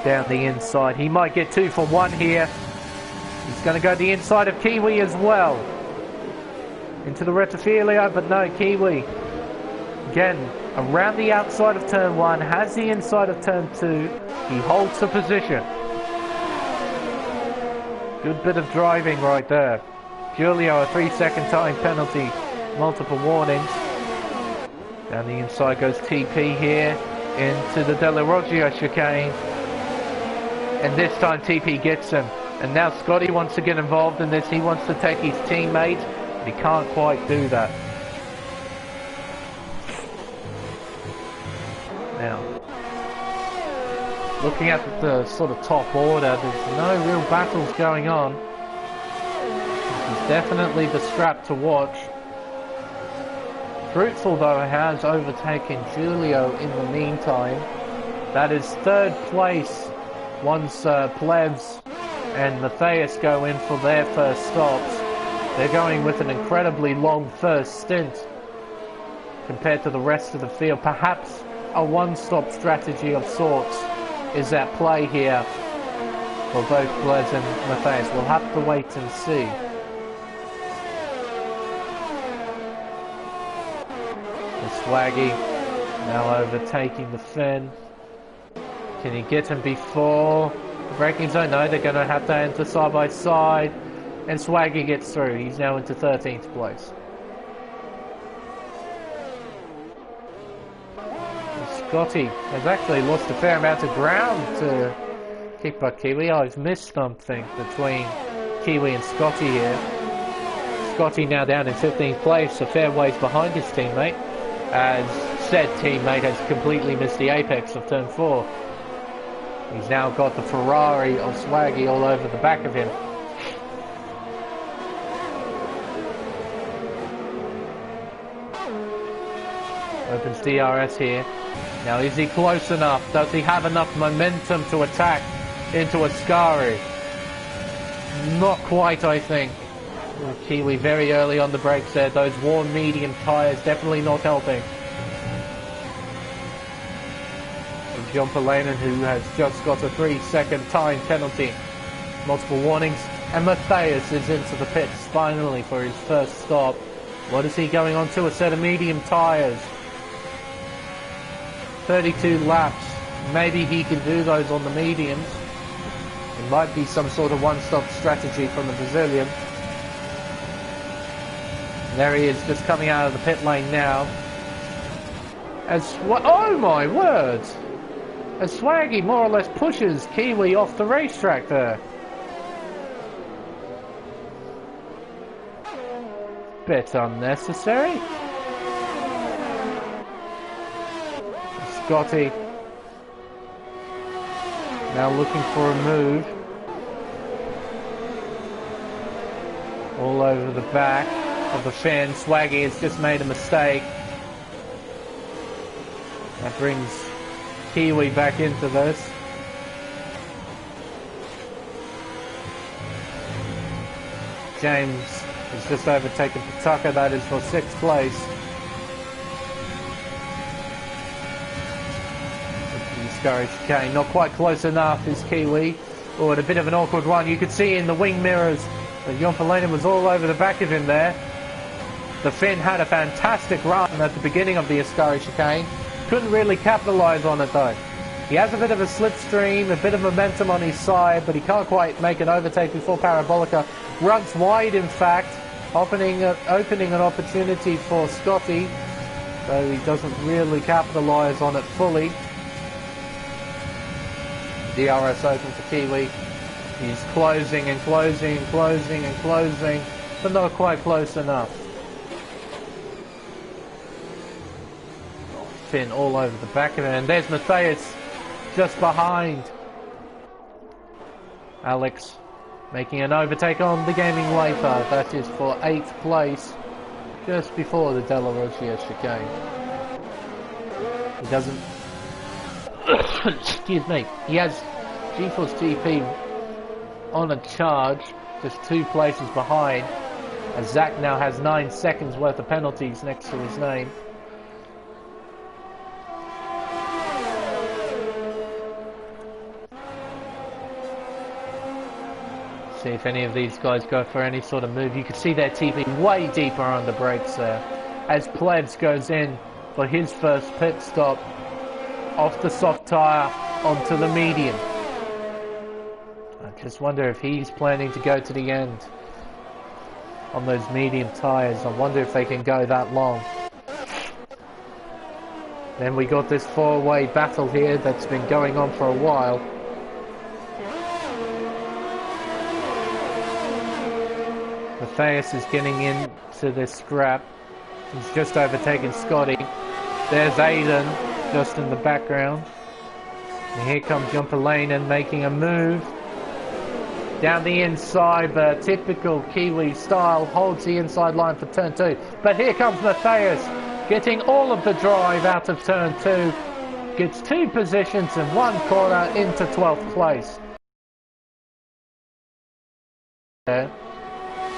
down the inside. He might get 2 for 1 here. He's going to go the inside of Kiwi as well. Into the Rettifilio, but no, Kiwi. Again, around the outside of turn 1, has the inside of turn 2. He holds the position. Good bit of driving right there. Giulio, a 3-second time penalty. Multiple warnings. Down the inside goes TP here into the Della Roggia chicane. And this time TP gets him. And now Scotty wants to get involved in this. He wants to take his teammate. But he can't quite do that. Now, looking at the sort of top order, there's no real battles going on. This is definitely the strap to watch. Fruitful, though, has overtaken Giulio in the meantime. That is third place once Plebs and Matthias go in for their first stops. They're going with an incredibly long first stint compared to the rest of the field. Perhaps a one-stop strategy of sorts is at play here for both Plebs and Matthias. We'll have to wait and see. Swaggy now overtaking the Finn. Can he get him before the braking zone? No, they're going to have to enter side by side. And Swaggy gets through. He's now into 13th place. And Scotty has actually lost a fair amount of ground to kick by Kiwi. I've missed something between Kiwi and Scotty here. Scotty now down in 15th place, a fair ways behind his teammate, as said teammate has completely missed the apex of turn 4. He's now got the Ferrari of Swaggy all over the back of him. Opens DRS here. Now is he close enough? Does he have enough momentum to attack into Ascari? Not quite, I think. Kiwi very early on the brakes there. Those worn medium tyres definitely not helping. And John Palanen, who has just got a 3-second time penalty. Multiple warnings. And Matthias is into the pits finally for his first stop. What is he going on to? A set of medium tyres. 32 laps. Maybe he can do those on the mediums. It might be some sort of one-stop strategy from the Brazilian. There he is, just coming out of the pit lane now. Oh my word! As Swaggy more or less pushes Kiwi off the racetrack there. Bit unnecessary. Scotty now looking for a move. All over the back of the Finn. Swaggy has just made a mistake. That brings Kiwi back into this. James has just overtaken Pataka. That is for 6th place. Ascari Chicane, not quite close enough is Kiwi. Oh, and a bit of an awkward one. You could see in the wing mirrors that Jon Palanen was all over the back of him there. The Finn had a fantastic run at the beginning of the Ascari Chicane. Couldn't really capitalise on it though. He has a bit of a slipstream, a bit of momentum on his side, but he can't quite make an overtake before Parabolica runs wide, in fact, opening an opportunity for Scotty, though he doesn't really capitalise on it fully. DRS open for Kiwi. He's closing and closing and closing and closing, but not quite close enough. Oh, Finn all over the back of it, and there's Matthias just behind. Alex making an overtake on the gaming wafer. That is for 8th place, just before the De La Rochia chicane. He doesn't... Excuse me. He has GeForce GP on a charge, just 2 places behind, as Zach now has 9 seconds worth of penalties next to his name. See if any of these guys go for any sort of move. You can see their TV way deeper on the brakes there, as Plebs goes in for his first pit stop off the soft tyre onto the medium. I just wonder if he's planning to go to the end on those medium tyres. I wonder if they can go that long. Then we got this 4-way battle here that's been going on for a while. Matthias is getting into this scrap. He's just overtaken Scotty. There's Aiden just in the background. And here comes Jumper Lanen making a move down the inside, but typical Kiwi style, holds the inside line for turn 2. But here comes Matthias, getting all of the drive out of turn 2. Gets 2 positions in 1 corner into 12th place.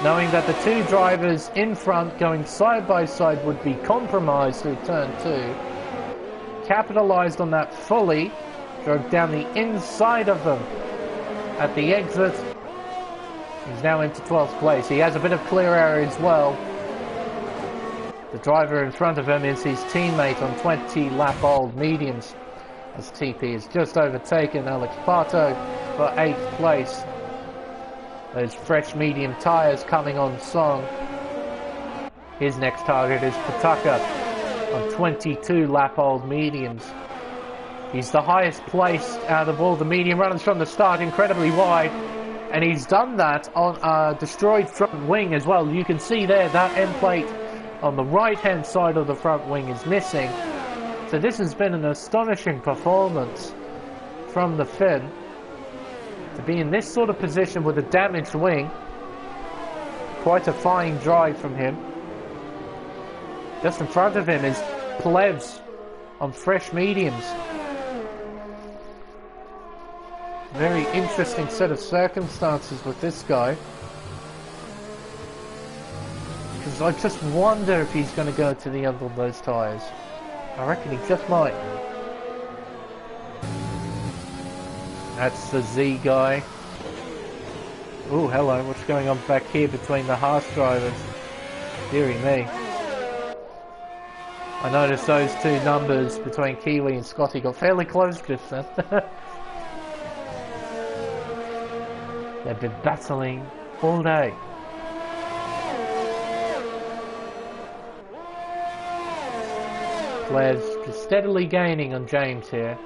Knowing that the 2 drivers in front going side by side would be compromised through turn 2. Capitalised on that fully, drove down the inside of them at the exit. He's now into 12th place. He has a bit of clear air as well. The driver in front of him is his teammate on 20 lap old mediums, as TP has just overtaken Alex Pato for 8th place. Those fresh medium tyres coming on song. His next target is Pataka on 22 lap old mediums. He's the highest placed out of all the medium runners from the start, incredibly wide, and he's done that on a destroyed front wing as well. You can see there that end plate on the right hand side of the front wing is missing. So this has been an astonishing performance from the Finn to be in this sort of position with a damaged wing. Quite a fine drive from him. Just in front of him is Plebs on fresh mediums. Very interesting set of circumstances with this guy. Because I just wonder if he's going to go to the end of those tyres. I reckon he just might. That's the Z guy. Oh, hello, what's going on back here between the Haas drivers? Deary me. I noticed those 2 numbers between Kiwi and Scotty got fairly close just then. They've been battling all day. Players just steadily gaining on James here.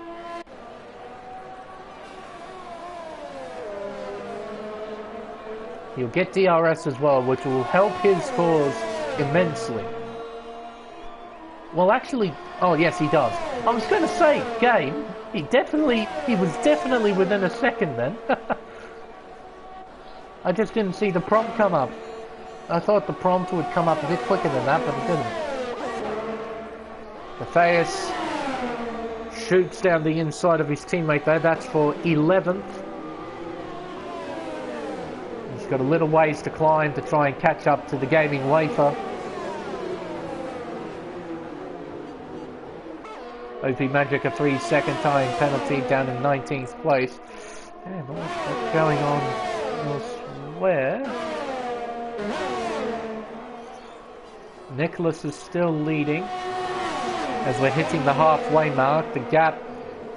He'll get DRS as well, which will help his cause immensely. Well, actually, oh yes, he does. I was going to say, game. He was definitely within a second then. I just didn't see the prompt come up. I thought the prompt would come up a bit quicker than that, but it didn't. Matthias shoots down the inside of his teammate there. That's for 11th. He's got a little ways to climb to try and catch up to the gaming wafer. OP Magic a 3-second time penalty down in 19th place. Damn, what's going on elsewhere? Nicholas is still leading as we're hitting the halfway mark. The gap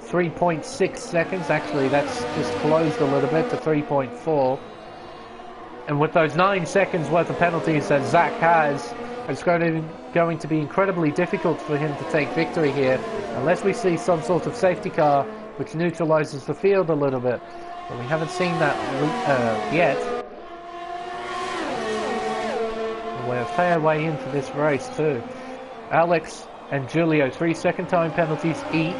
3.6 seconds. Actually, that's just closed a little bit to 3.4. And with those 9 seconds worth of penalties that Zach has, it's going to be incredibly difficult for him to take victory here, unless we see some sort of safety car which neutralizes the field a little bit. But we haven't seen that yet. And we're a fair way into this race too. Alex and Julio, 3 second time penalties each.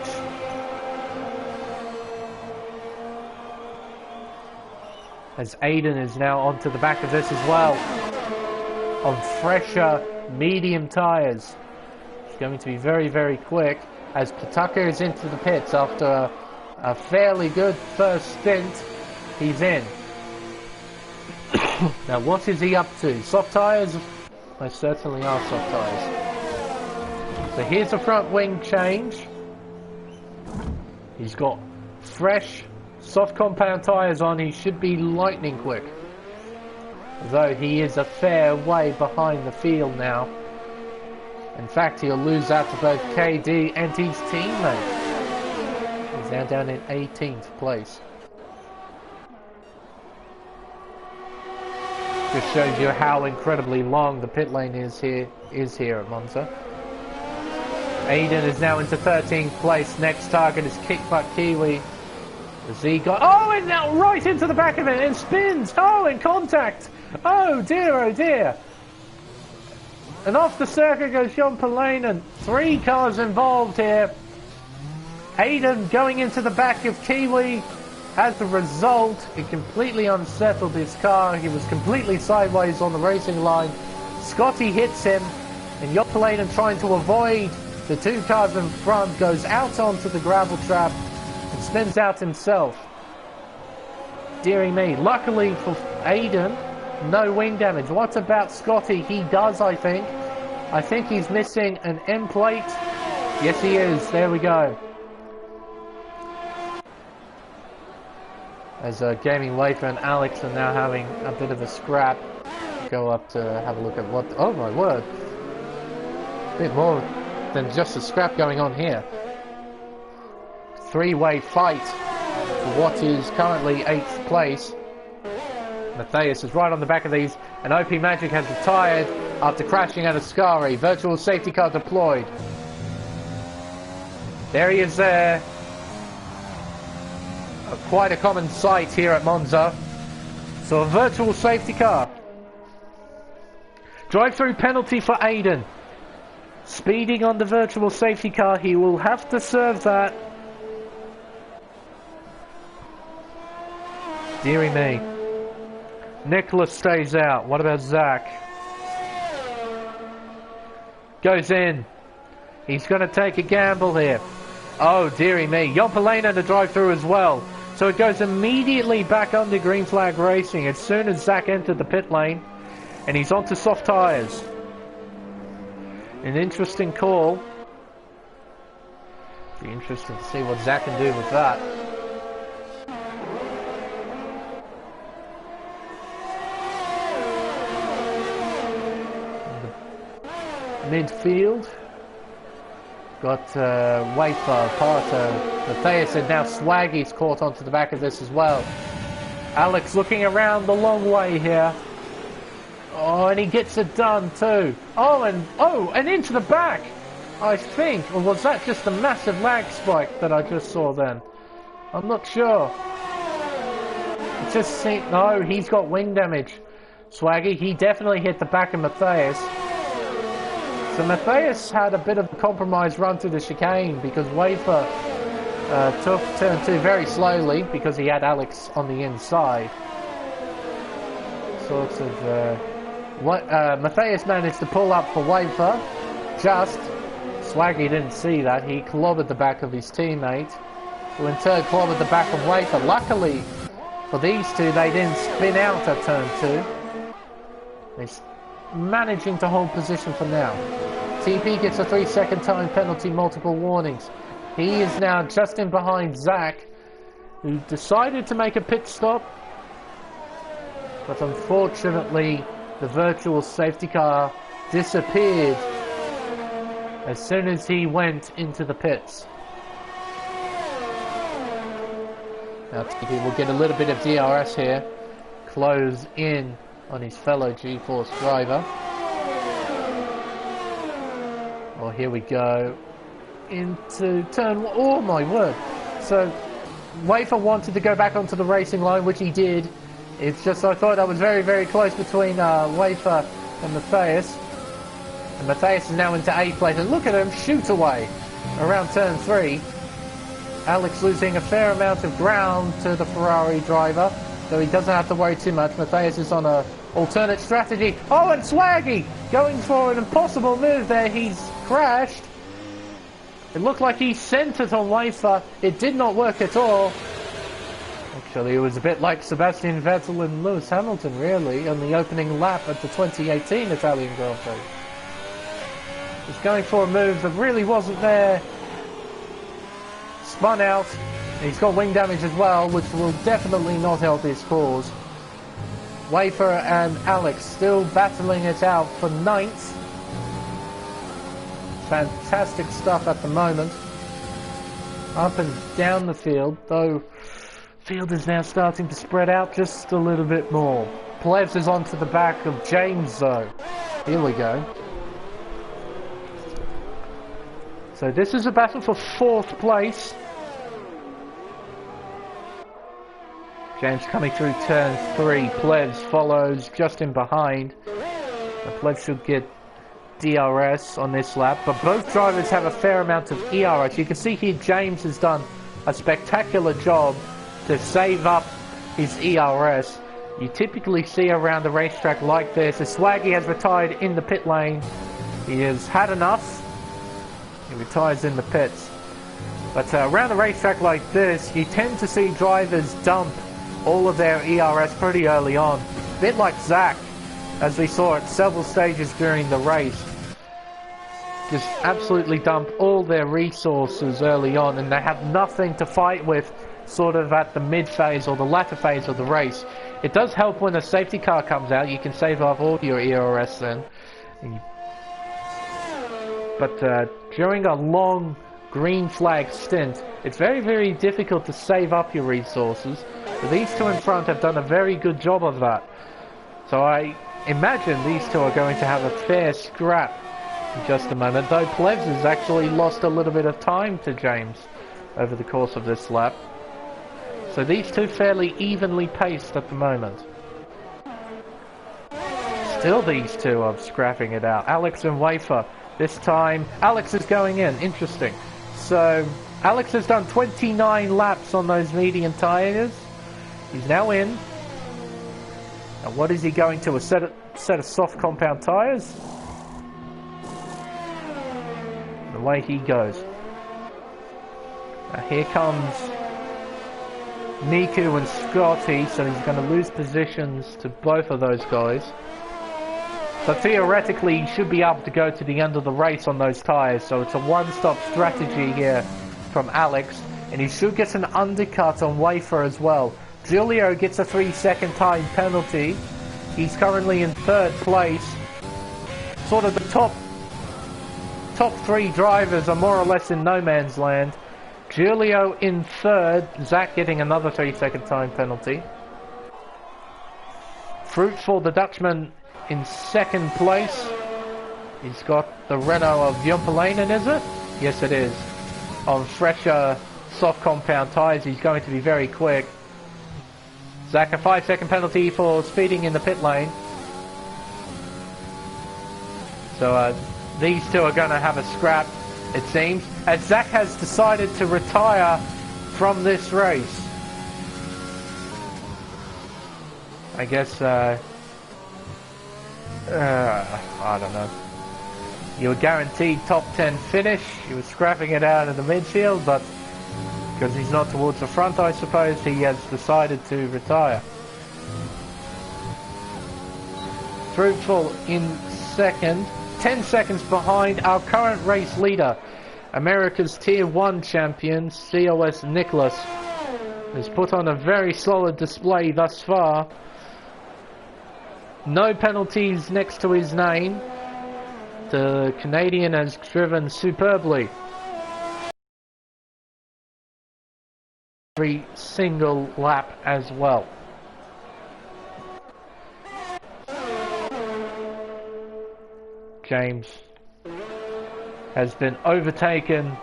As Aiden is now onto the back of this as well, on fresher medium tyres. It's going to be very, very quick as Pataka is into the pits after a fairly good first stint. He's in. Now what is he up to? Soft tyres? Most certainly are soft tyres. So here's the front wing change. He's got fresh soft compound tyres on. He should be lightning quick, though he is a fair way behind the field now. In fact, he'll lose out to both KD and his teammate. He's now down in 18th place. Just shows you how incredibly long the pit lane is here at Monza. Aiden is now into 13th place. Next target is Kickbutt Kiwi. As he got, oh, and now right into the back of it and spins. Oh, in contact. Oh dear. And off the circuit goes John Palanen. 3 cars involved here. Aiden going into the back of Kiwi. As a result, it completely unsettled his car. He was completely sideways on the racing line. Scotty hits him, and John Palanen, trying to avoid the 2 cars in front, goes out onto the gravel trap and spins out himself. Dearie me. Luckily for Aiden, no wing damage. What about Scotty? He does, I think. I think he's missing an end plate. Yes, he is. There we go. As Gaming Wafer and Alex are now having a bit of a scrap. Go up to have a look at what... Oh my word. A bit more than just a scrap going on here. 3-way fight for what is currently 8th place. Matthias is right on the back of these, and OP Magic has retired after crashing at Ascari. Virtual safety car deployed. There he is there. Quite a common sight here at Monza. So a virtual safety car. Drive-through penalty for Aiden. Speeding on the virtual safety car. He will have to serve that. Dearie me. Nicholas stays out. What about Zach? Goes in. He's going to take a gamble here. Oh, dearie me. Jon Palanen to drive through as well. So it goes immediately back under green flag racing as soon as Zach entered the pit lane. And he's onto soft tyres. An interesting call. Be interesting to see what Zach can do with that. Midfield. Got Wafer, Parto, Matthias, and now Swaggy's caught onto the back of this as well. Alex looking around the long way here. Oh, and he gets it done too. Oh, and into the back, I think. Or was that just a massive lag spike that I just saw then? I'm not sure. It just seemed, no, he's got wing damage. Swaggy, he definitely hit the back of Matthias. So Matthias had a bit of a compromised run through the chicane because Wafer took turn 2 very slowly because he had Alex on the inside. Sort of, Matthias managed to pull up for Wafer. Just Swaggy didn't see that. He clobbered the back of his teammate, who in turn clobbered the back of Wafer. Luckily for these two, they didn't spin out at turn 2. They're managing to hold position for now. TP gets a 3-second time penalty, multiple warnings. He is now just in behind Zach, who decided to make a pit stop. But unfortunately, the virtual safety car disappeared as soon as he went into the pits. Now TP will get a little bit of DRS here. Close in on his fellow G-Force driver. Well, here we go into turn one. Oh my word. So Wafer wanted to go back onto the racing line, which he did. It's just I thought that was very, very close between Wafer and Matthias. And Matthias is now into 8th place. And look at him shoot away around turn 3. Alex losing a fair amount of ground to the Ferrari driver, so he doesn't have to worry too much. Matthias is on a alternate strategy. Oh, and Swaggy going for an impossible move there. He's crashed. It looked like he sent it on Wafer. It did not work at all. Actually, it was a bit like Sebastian Vettel and Lewis Hamilton, really, on the opening lap at the 2018 Italian Grand Prix. He's going for a move that really wasn't there. Spun out. He's got wing damage as well, which will definitely not help his cause. Wafer and Alex still battling it out for 9th. Fantastic stuff at the moment. Up and down the field, though field is now starting to spread out just a little bit more. Plevs is onto the back of James though. Here we go. So this is a battle for 4th place. James coming through turn 3. Plevs follows just in behind. The Plevs should get DRS on this lap, but both drivers have a fair amount of ERS. You can see here James has done a spectacular job to save up his ERS. You typically see around a racetrack like this, as Swaggy has retired in the pit lane. He has had enough. He retires in the pits. But around a racetrack like this, you tend to see drivers dump all of their ERS pretty early on. A bit like Zach, as we saw at several stages during the race. Just absolutely dump all their resources early on, and they have nothing to fight with sort of at the mid-phase or the latter phase of the race. It does help when a safety car comes out. You can save up all your ERS then. But during a long green flag stint, it's very, very difficult to save up your resources. But these two in front have done a very good job of that. So I imagine these two are going to have a fair scrap in just a moment, though Plevs has actually lost a little bit of time to James over the course of this lap. So these two fairly evenly paced at the moment. Still these two are scrapping it out. Alex and Wafer. This time Alex is going in. Interesting. So Alex has done 29 laps on those medium tyres. He's now in. And what is he going to? A set of soft compound tyres? Away he goes. Now here comes Niku and Scotty, so he's going to lose positions to both of those guys. So theoretically he should be able to go to the end of the race on those tyres, so it's a one-stop strategy here from Alex, and he should get an undercut on Wafer as well. Giulio gets a 3-second time penalty. He's currently in 3rd place. Sort of the top 3 drivers are more or less in no man's land. Giulio in 3rd, Zach getting another 3-second time penalty. Fruitful, the Dutchman, in 2nd place. He's got the Renault of Jumpelainen, is it? Yes, it is. On fresher, soft compound tyres, he's going to be very quick. Zach, a 5-second penalty for speeding in the pit lane. So these two are going to have a scrap, it seems, as Zach has decided to retire from this race. I guess, I don't know. You were guaranteed top 10 finish. He was scrapping it out in the midfield, but because he's not towards the front, I suppose, he has decided to retire. Fruitful in 2nd. 10 seconds behind our current race leader, America's Tier 1 champion, COS Nicholas, has put on a very solid display thus far. No penalties next to his name. The Canadian has driven superbly. Every single lap as well. James has been overtaken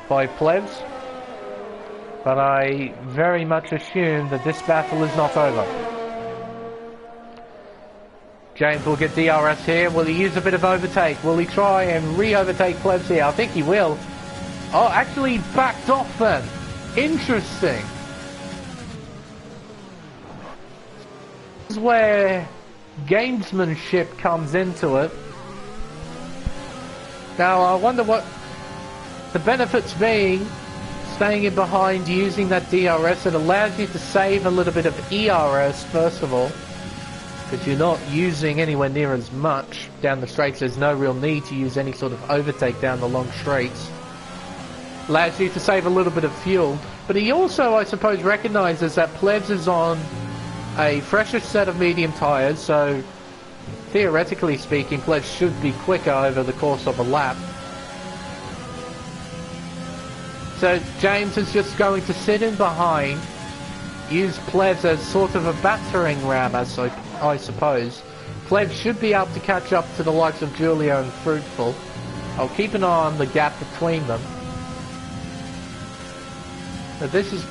by Plebs, but I very much assume that this battle is not over. James will get DRS here. Will he use a bit of overtake? Will he try and re-overtake Plebs here? I think he will. Oh, actually he backed off then. Interesting. This is where gamesmanship comes into it. Now I wonder what the benefits being staying in behind, using that DRS. It allows you to save a little bit of ERS first of all, because you're not using anywhere near as much down the straights. There's no real need to use any sort of overtake down the long straights. Allows you to save a little bit of fuel, but he also, I suppose, recognises that Plebs is on a fresher set of medium tyres, so theoretically speaking, Plebs should be quicker over the course of a lap. So James is just going to sit in behind, use Plebs as sort of a battering ram, as I suppose. Plebs should be able to catch up to the likes of Julio and Fruitful. I'll keep an eye on the gap between them. But this is,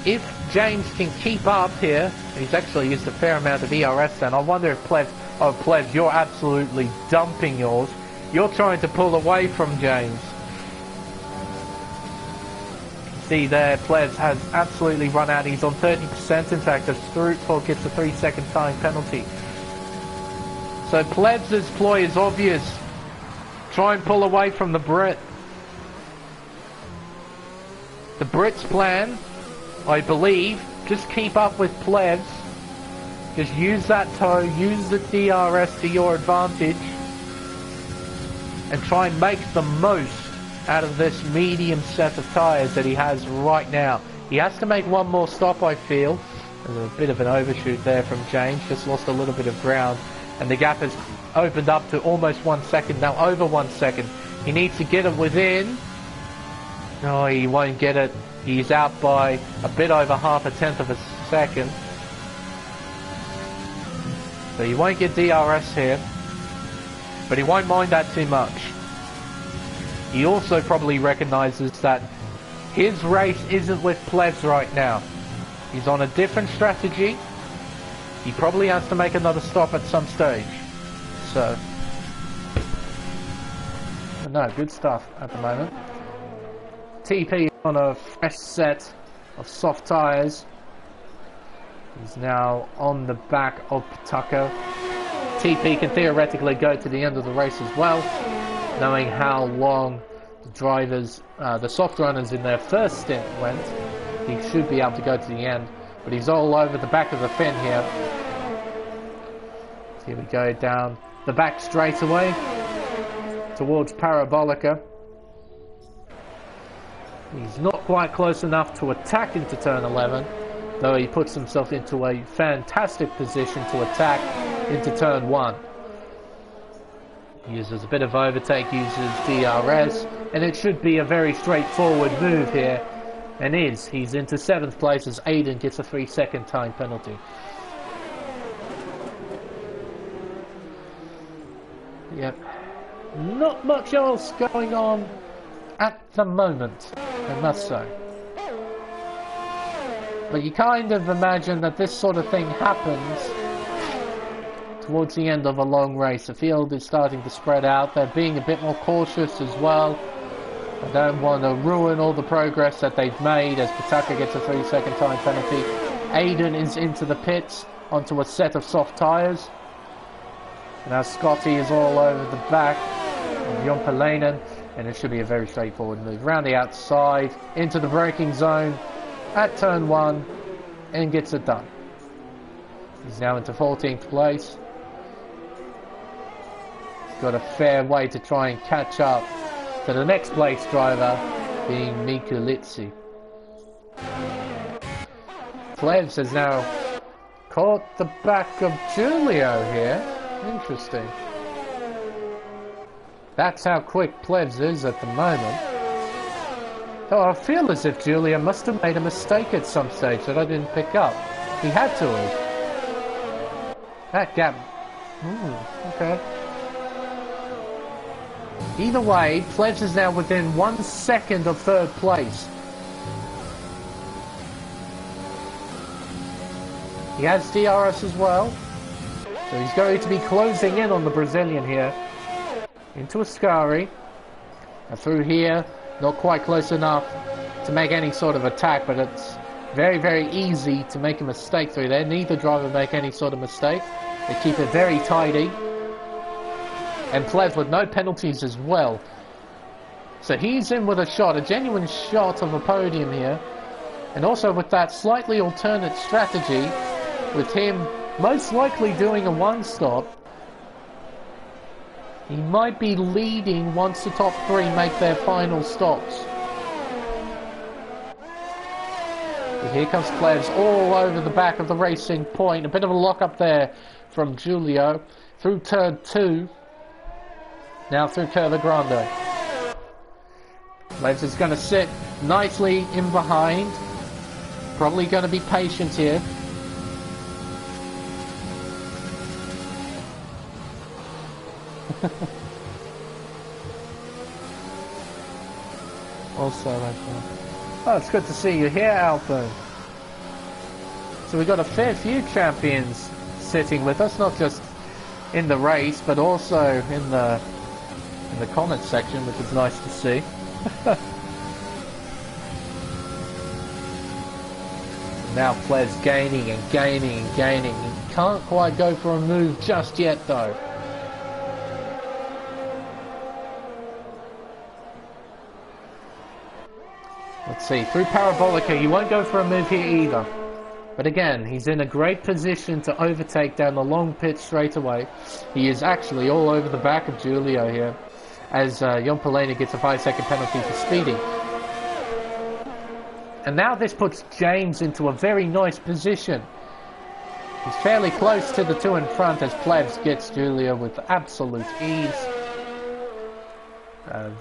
if James can keep up here, he's actually used a fair amount of ERS then. I wonder if Plebs, oh Plebs, you're absolutely dumping yours. You're trying to pull away from James. See there, Plebs has absolutely run out. He's on 30%. In fact, if Fruitful gets a 3-second time penalty. So Plebs' ploy is obvious. Try and pull away from the Brit. The Brits' plan, I believe, just keep up with Plebs. Just use that toe, use the DRS to your advantage, and try and make the most out of this medium set of tyres that he has right now. He has to make one more stop, I feel. There's a bit of an overshoot there from James, just lost a little bit of ground, and the gap has opened up to almost 1 second, now over 1 second. He needs to get it within. No, he won't get it. He's out by a bit over 0.5 of a second. So he won't get DRS here, but he won't mind that too much. He also probably recognises that his race isn't with Plebs right now. He's on a different strategy. He probably has to make another stop at some stage. So, but no, good stuff at the moment. TP on a fresh set of soft tyres. He's now on the back of Patuca. TP can theoretically go to the end of the race as well, knowing how long the drivers, the soft runners in their first stint went. He should be able to go to the end, but he's all over the back of the fin here. So here we go down the back straightaway towards Parabolica. He's not quite close enough to attack into turn 11, though he puts himself into a fantastic position to attack into turn 1. Uses a bit of overtake, uses DRS, and it should be a very straightforward move here, and is. He's into 7th place as Aiden gets a 3-second time penalty. Yep. Not much else going on at the moment, I must say. But you kind of imagine that this sort of thing happens towards the end of a long race. The field is starting to spread out. They're being a bit more cautious as well. I don't want to ruin all the progress that they've made as Patuca gets a 3-second time penalty. Aiden is into the pits onto a set of soft tyres. Now Scotty is all over the back of Jompelainen, and it should be a very straightforward move. Round the outside, into the braking zone at turn 1, and gets it done. He's now into 14th place. He's got a fair way to try and catch up to the next place driver, being Mikulitsi. Plebs has now caught the back of Julio here. Interesting. That's how quick Plebs is at the moment. Oh, I feel as if Julio must have made a mistake at some stage that I didn't pick up. He had to have. That gap. Okay. Either way, Pledge is now within 1 second of third place. He has DRS as well, so he's going to be closing in on the Brazilian here. Into Ascari, and through here, not quite close enough to make any sort of attack, but it's very, very easy to make a mistake through there. Neither driver make any sort of mistake. They keep it very tidy. And Pleb with no penalties as well. So he's in with a shot, a genuine shot of a podium here. And also with that slightly alternate strategy, with him most likely doing a one-stop, he might be leading once the top three make their final stops. But here comes Plebs all over the back of the racing point. A bit of a lock up there from Giulio through turn 2. Now through Curva Grande. Plebs is going to sit nicely in behind. Probably going to be patient here. Also, oh, it's good to see you here, Alpha. So we've got a fair few champions sitting with us, not just in the race, but also in the comment section, which is nice to see. Now Flair's gaining and gaining and gaining. He can't quite go for a move just yet, though. Let's see, through Parabolica, he won't go for a move here either. But again, he's in a great position to overtake down the long pitch straight away. He is actually all over the back of Giulio here, as Jon Polena gets a 5-second penalty for speeding. And now this puts James into a very nice position. He's fairly close to the two in front as Plebs gets Giulio with absolute ease.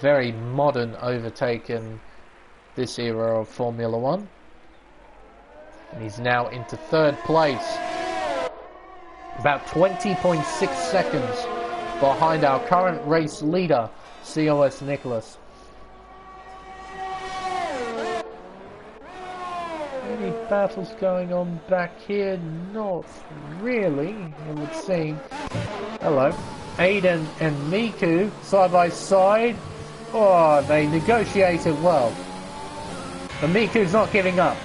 Very modern overtake in this era of Formula 1. And he's now into third place. About 20.6 seconds behind our current race leader, COS Nicholas. Any battles going on back here? Not really, it would seem. Hello. Aiden and Miku side by side. Oh, they negotiated well. But Miku's not giving up.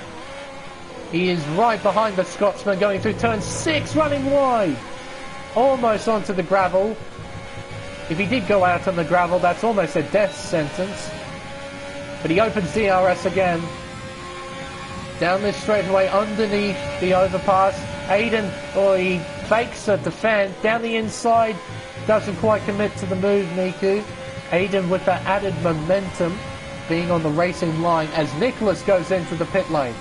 He is right behind the Scotsman going through turn 6, running wide. Almost onto the gravel. If he did go out on the gravel, that's almost a death sentence. But he opens DRS again. Down this straightaway underneath the overpass. Aiden, he fakes a defend. Down the inside, doesn't quite commit to the move, Miku. Aiden with that added momentum, being on the racing line as Nicholas goes into the pit lane.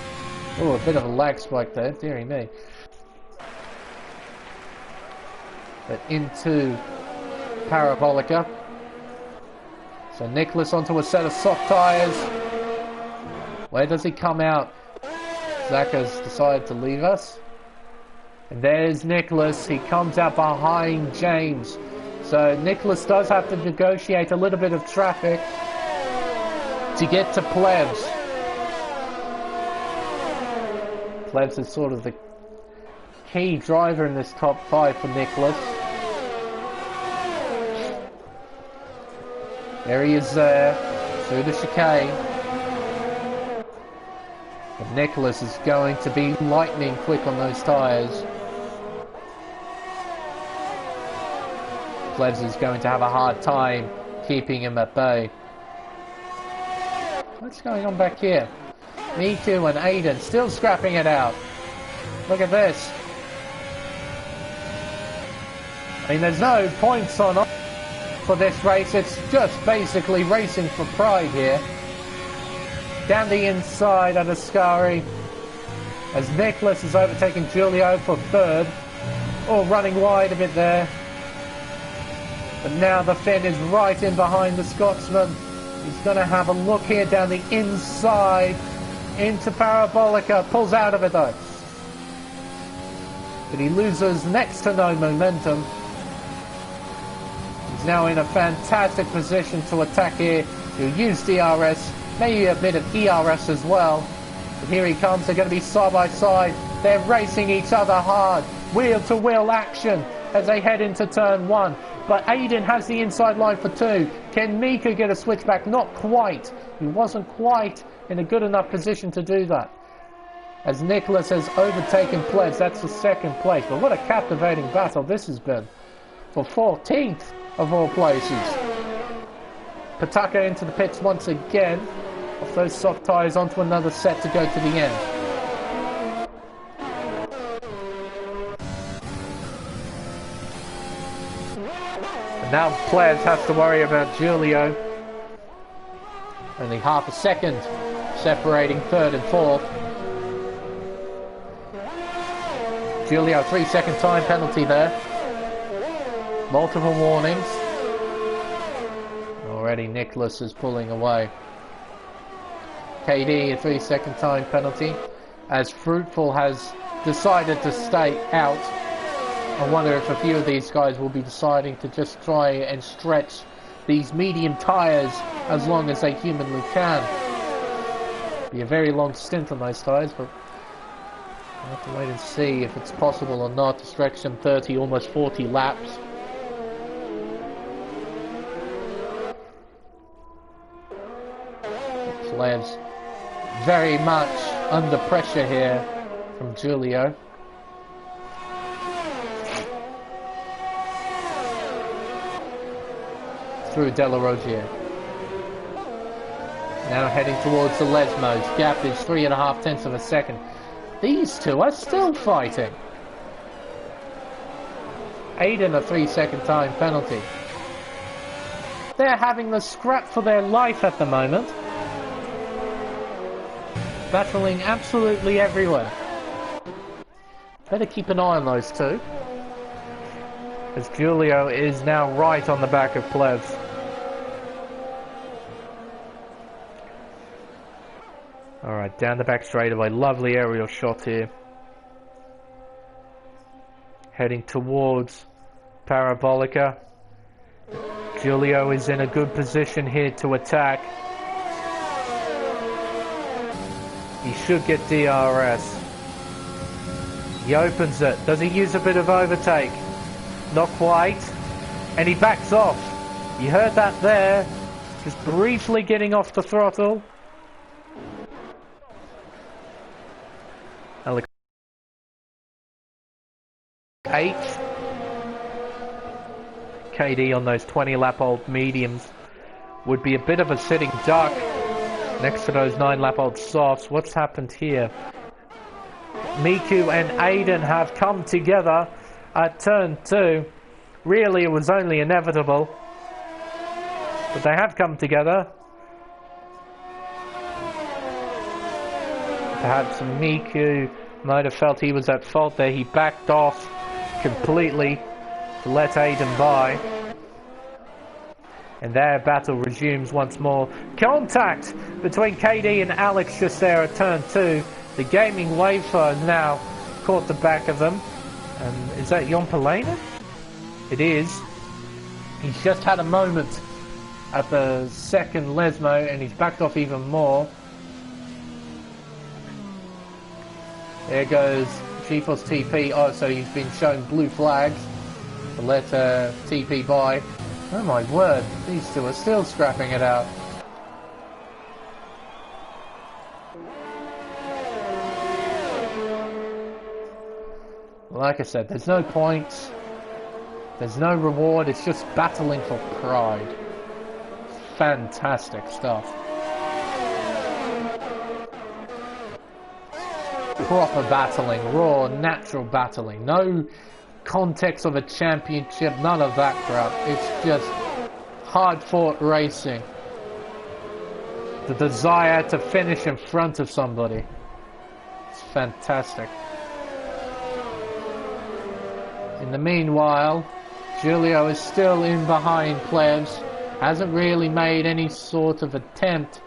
Oh, a bit of a lag spike there, dearie me. But into Parabolica. So Nicholas onto a set of soft tyres. Where does he come out? Zach has decided to leave us. And there's Nicholas. He comes out behind James. So Nicholas does have to negotiate a little bit of traffic to get to Plebs. Plebs is sort of the key driver in this top 5 for Nicholas. There he is there, through the chicane. But Nicholas is going to be lightning quick on those tyres. Plebs is going to have a hard time keeping him at bay. What's going on back here? Miku and Aiden still scrapping it out. Look at this. I mean, there's no points on for this race. It's just basically racing for pride here. Down the inside at Ascari as Nicholas is overtaking Giulio for third. Oh, running wide a bit there. But now the Finn is right in behind the Scotsman. He's going to have a look here down the inside into Parabolica. Pulls out of it though. But he loses next to no momentum. He's now in a fantastic position to attack here. He'll use DRS, maybe a bit of ERS as well. But here he comes, they're going to be side by side. They're racing each other hard. Wheel to wheel action as they head into turn 1. But Aiden has the inside line for 2. Can Miku get a switchback? Not quite. He wasn't quite in a good enough position to do that. As Nicholas has overtaken Plebs, that's the 2nd place. But what a captivating battle this has been. For 14th of all places. Pataka into the pits once again. Off those soft tyres onto another set to go to the end. And now Plebs has to worry about Giulio. Only half a second separating 3rd and 4th. Giulio, 3-second time penalty there. Multiple warnings. Already Nicholas is pulling away. KD, a 3-second time penalty. As Fruitful has decided to stay out. I wonder if a few of these guys will be deciding to just try and stretch these medium tyres as long as they humanly can. Be a very long stint on those tyres, but we'll have to wait and see if it's possible or not to stretch them 30, almost 40 laps. Plebs very much under pressure here from Giulio. Through Della Roggia. Now heading towards the Lesmos. Gap is 3.5 tenths of a second. These two are still fighting. Aiden, a 3-second time penalty. They're having the scrap for their life at the moment. Battling absolutely everywhere. Better keep an eye on those two. As Giulio is now right on the back of Plebs. Alright, down the back straightaway. Lovely aerial shot here. Heading towards Parabolica. Giulio is in a good position here to attack. He should get DRS. He opens it. Does he use a bit of overtake? Not quite. And he backs off. You heard that there. Just briefly getting off the throttle. Alex 8. KD on those 20-lap-old mediums would be a bit of a sitting duck next to those 9-lap-old softs. What's happened here? Miku and Aiden have come together at turn 2. Really, it was only inevitable, but they have come together. Perhaps Miku might have felt he was at fault there. He backed off completely to let Aiden by. And their battle resumes once more. Contact between KD and Alex just there at turn 2. The gaming wafer now caught the back of them. Is that Jon Pelena? It is. He's just had a moment at the second Lesmo and he's backed off even more. There goes GeForce TP. Oh, so he's been shown blue flags to let TP by. Oh my word, these two are still scrapping it out. Like I said, there's no points, there's no reward, it's just battling for pride. Fantastic stuff. Proper battling, raw, natural battling. No context of a championship, none of that crap. It's just hard-fought racing. The desire to finish in front of somebody. It's fantastic. In the meanwhile, Giulio is still in behind Plebs. Hasn't really made any sort of attempt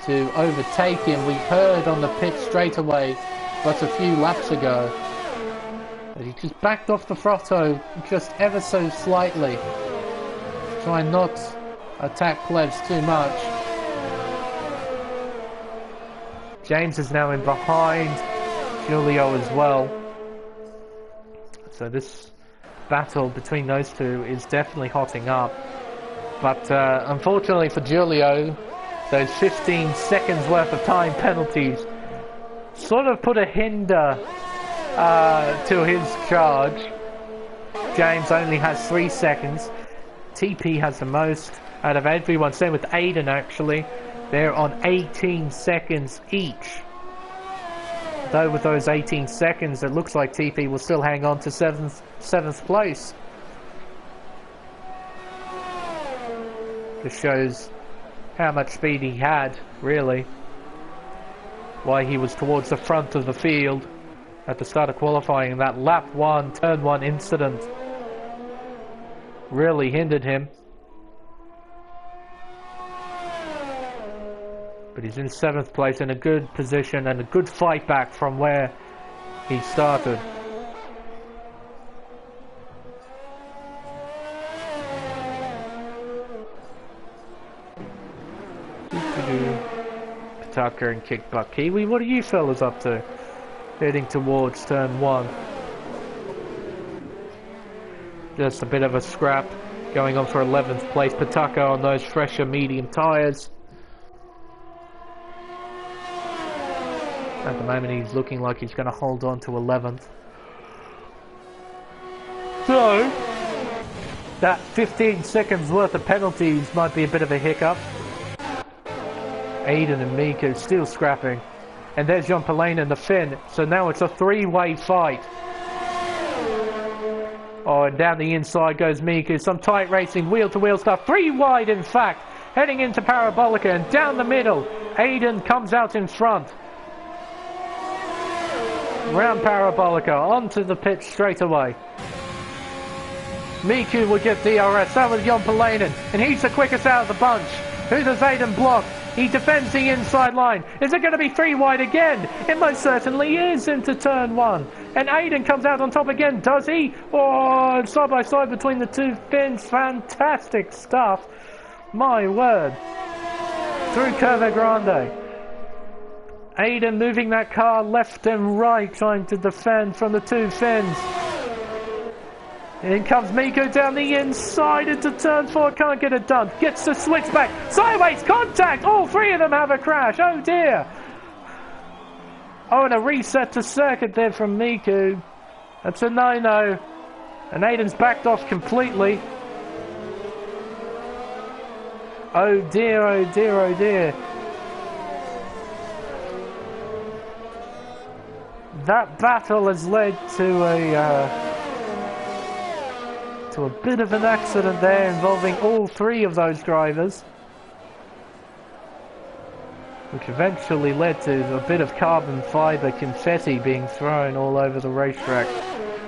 to overtake him. We heard on the pit straightaway but a few laps ago that he just backed off the throttle just ever so slightly. Try and not attack Plebs too much. James is now in behind Julio as well. So this battle between those two is definitely hotting up. But unfortunately for Julio, those 15 seconds worth of time penalties sort of put a hinder to his charge. James only has 3 seconds. TP has the most out of everyone. Same with Aiden actually. They're on 18 seconds each. Though with those 18 seconds, it looks like TP will still hang on to 7th place. This shows how much speed he had, really. Why he was towards the front of the field at the start of qualifying. That lap 1, turn 1 incident really hindered him. But he's in 7th place in a good position and a good fight back from where he started. Tucker and Kickbutt Kiwi, what are you fellas up to? Heading towards turn 1. Just a bit of a scrap going on for 11th place. Pataka on those fresher medium tyres. At the moment he's looking like he's going to hold on to 11th. So, that 15 seconds worth of penalties might be a bit of a hiccup. Aiden and Miku still scrapping. And there's John Pallane and the Finn. So now it's a 3-way fight. Oh, and down the inside goes Miku. Some tight racing, wheel-to-wheel stuff. 3 wide, in fact. Heading into Parabolica and down the middle. Aiden comes out in front. Round Parabolica, onto the pit straight away. Miku will get DRS. That was Jon Palanen, and he's the quickest out of the bunch. Who does Aiden block? He defends the inside line. Is it going to be 3 wide again? It most certainly is into turn 1. And Aiden comes out on top again, does he? Oh, side by side between the two Finns. Fantastic stuff. My word. Through Curva Grande. Aiden moving that car left and right, trying to defend from the two Finns. In comes Miku down the inside into turn 4, can't get it done. Gets the switchback, sideways contact! All 3 of them have a crash, oh dear! Oh, and a reset to circuit there from Miku. That's a no-no. And Aiden's backed off completely. Oh dear, oh dear, oh dear. That battle has led to a bit of an accident there involving all 3 of those drivers, which eventually led to a bit of carbon fibre confetti being thrown all over the racetrack.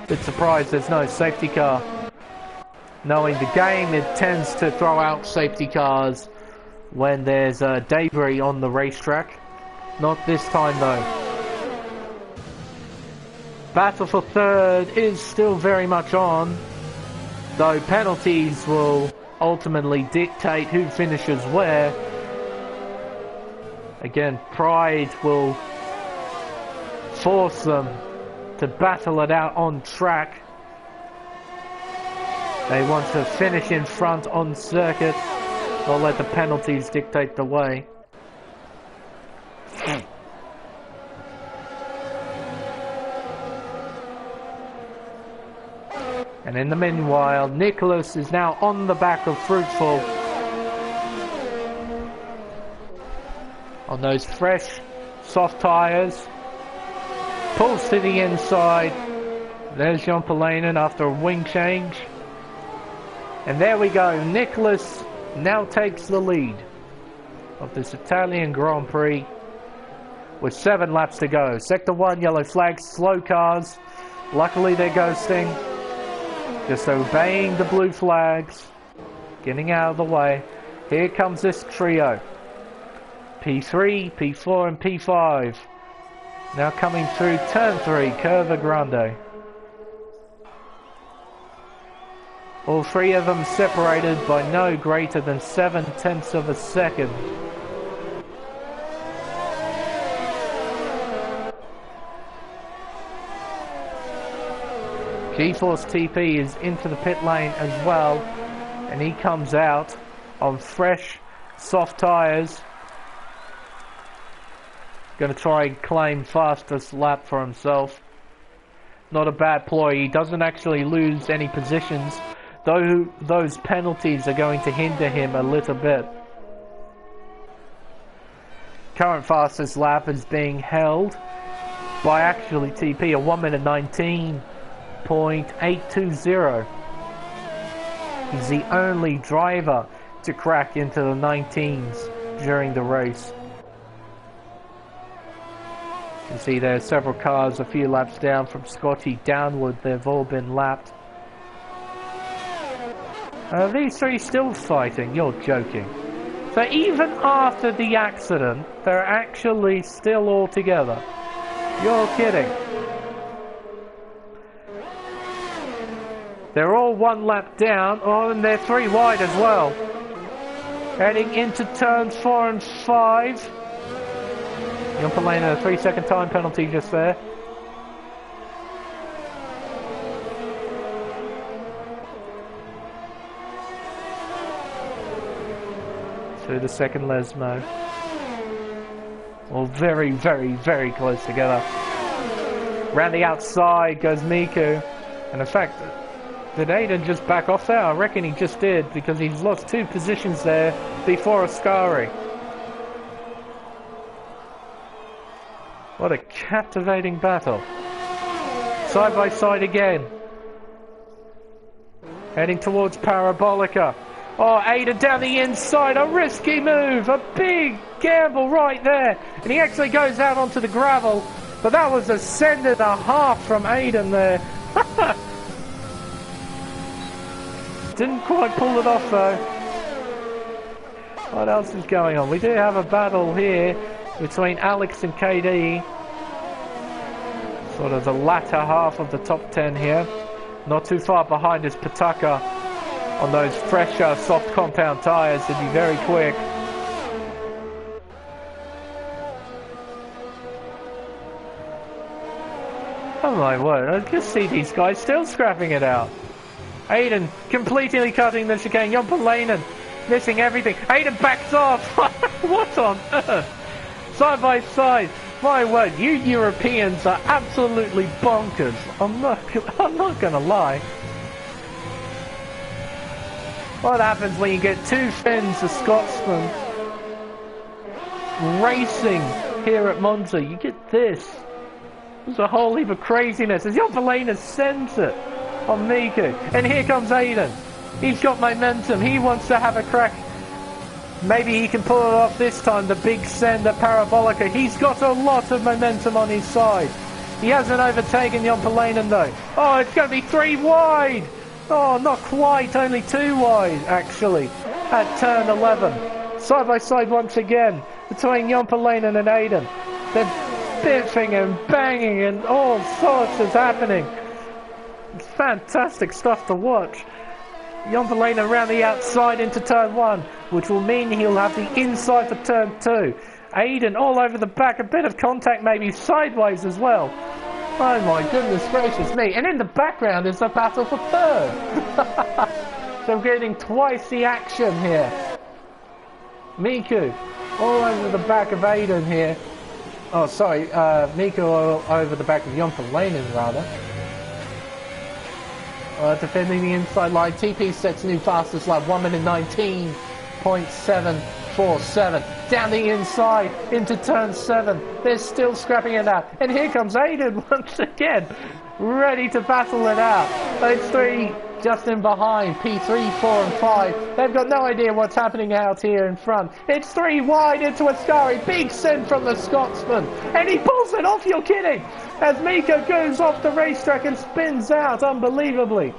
Bit surprised there's no safety car. Knowing the game, it tends to throw out safety cars when there's debris on the racetrack. Not this time though. Battle for 3rd is still very much on, though penalties will ultimately dictate who finishes where. Again, pride will force them to battle it out on track. They want to finish in front on circuit, or let the penalties dictate the way. And in the meanwhile, Nicholas is now on the back of Fruitful. On those fresh, soft tyres. Pulls to the inside. There's Jon Palanen after a wing change. And there we go. Nicholas now takes the lead of this Italian Grand Prix with 7 laps to go. Sector 1, yellow flags, slow cars. Luckily they're ghosting. Just obeying the blue flags, getting out of the way. Here comes this trio. P3, P4 and P5. Now coming through turn 3, Curva Grande. All three of them separated by no greater than 0.7 of a second. GeForce TP is into the pit lane as well, and he comes out on fresh, soft tyres. Going to try and claim fastest lap for himself. Not a bad ploy. He doesn't actually lose any positions, though those penalties are going to hinder him a little bit. Current fastest lap is being held by actually TP, a 1:19.820. He's the only driver to crack into the 19s during the race. You can see there's several cars a few laps down from Scotty downward. They've all been lapped. Are these three still fighting? You're joking. So even after the accident, they're actually still all together. You're kidding. They're all one lap down. Oh, and they're three wide as well. Heading into turns 4 and 5. Jumper lane, a 3-second time penalty just there. Through the second Lesmo. All very, very, very close together. Round the outside goes Miku. And in fact, did Aiden just back off there? I reckon he just did, because he's lost 2 positions there before Ascari. What a captivating battle. Side by side again. Heading towards Parabolica. Oh, Aiden down the inside. A risky move. A big gamble right there. And he actually goes out onto the gravel. But that was a send and a half from Aiden there. Didn't quite pull it off though. What else is going on? We do have a battle here between Alex and KD. Sort of the latter half of the top 10 here. Not too far behind is Pataka on those fresher soft compound tyres. They'd be very quick. Oh my word, I just see these guys still scrapping it out. Aiden completely cutting the chicane. Jompalainen missing everything. Aiden backs off. What on earth? Side by side. My word, you Europeans are absolutely bonkers. I'm not gonna lie. What happens when you get 2 Finns, a Scotsman, racing here at Monza? You get this. There's a whole heap of craziness as Jompalainen sends it on Miku. And here comes Aiden. He's got momentum. He wants to have a crack. Maybe he can pull it off this time, the big send at Parabolica. He's got a lot of momentum on his side. He hasn't overtaken Jompalainen though. Oh, it's going to be 3 wide. Oh, not quite, only 2 wide actually at turn 11. Side by side once again between Jompalainen and Aiden. They're biffing and banging and all sorts is happening. It's fantastic stuff to watch. Jompalainen around the outside into turn 1, which will mean he'll have the inside for turn 2. Aiden all over the back, a bit of contact maybe sideways as well. Oh my goodness gracious me. And in the background is a battle for third. So we're getting twice the action here. Miku all over the back of Aiden here. Oh sorry, Miku all over the back of Jompalainen rather. Defending the inside line. TP sets new fastest lap, 1:19.747. Down the inside into turn 7. They're still scrapping it out. And here comes Aiden once again, ready to battle it out. Those 3 just in behind, P3, 4 and 5. They've got no idea what's happening out here in front. It's 3 wide into Ascari. Big send from the Scotsman. And he pulls it off, you're kidding. As Miko goes off the racetrack and spins out unbelievably.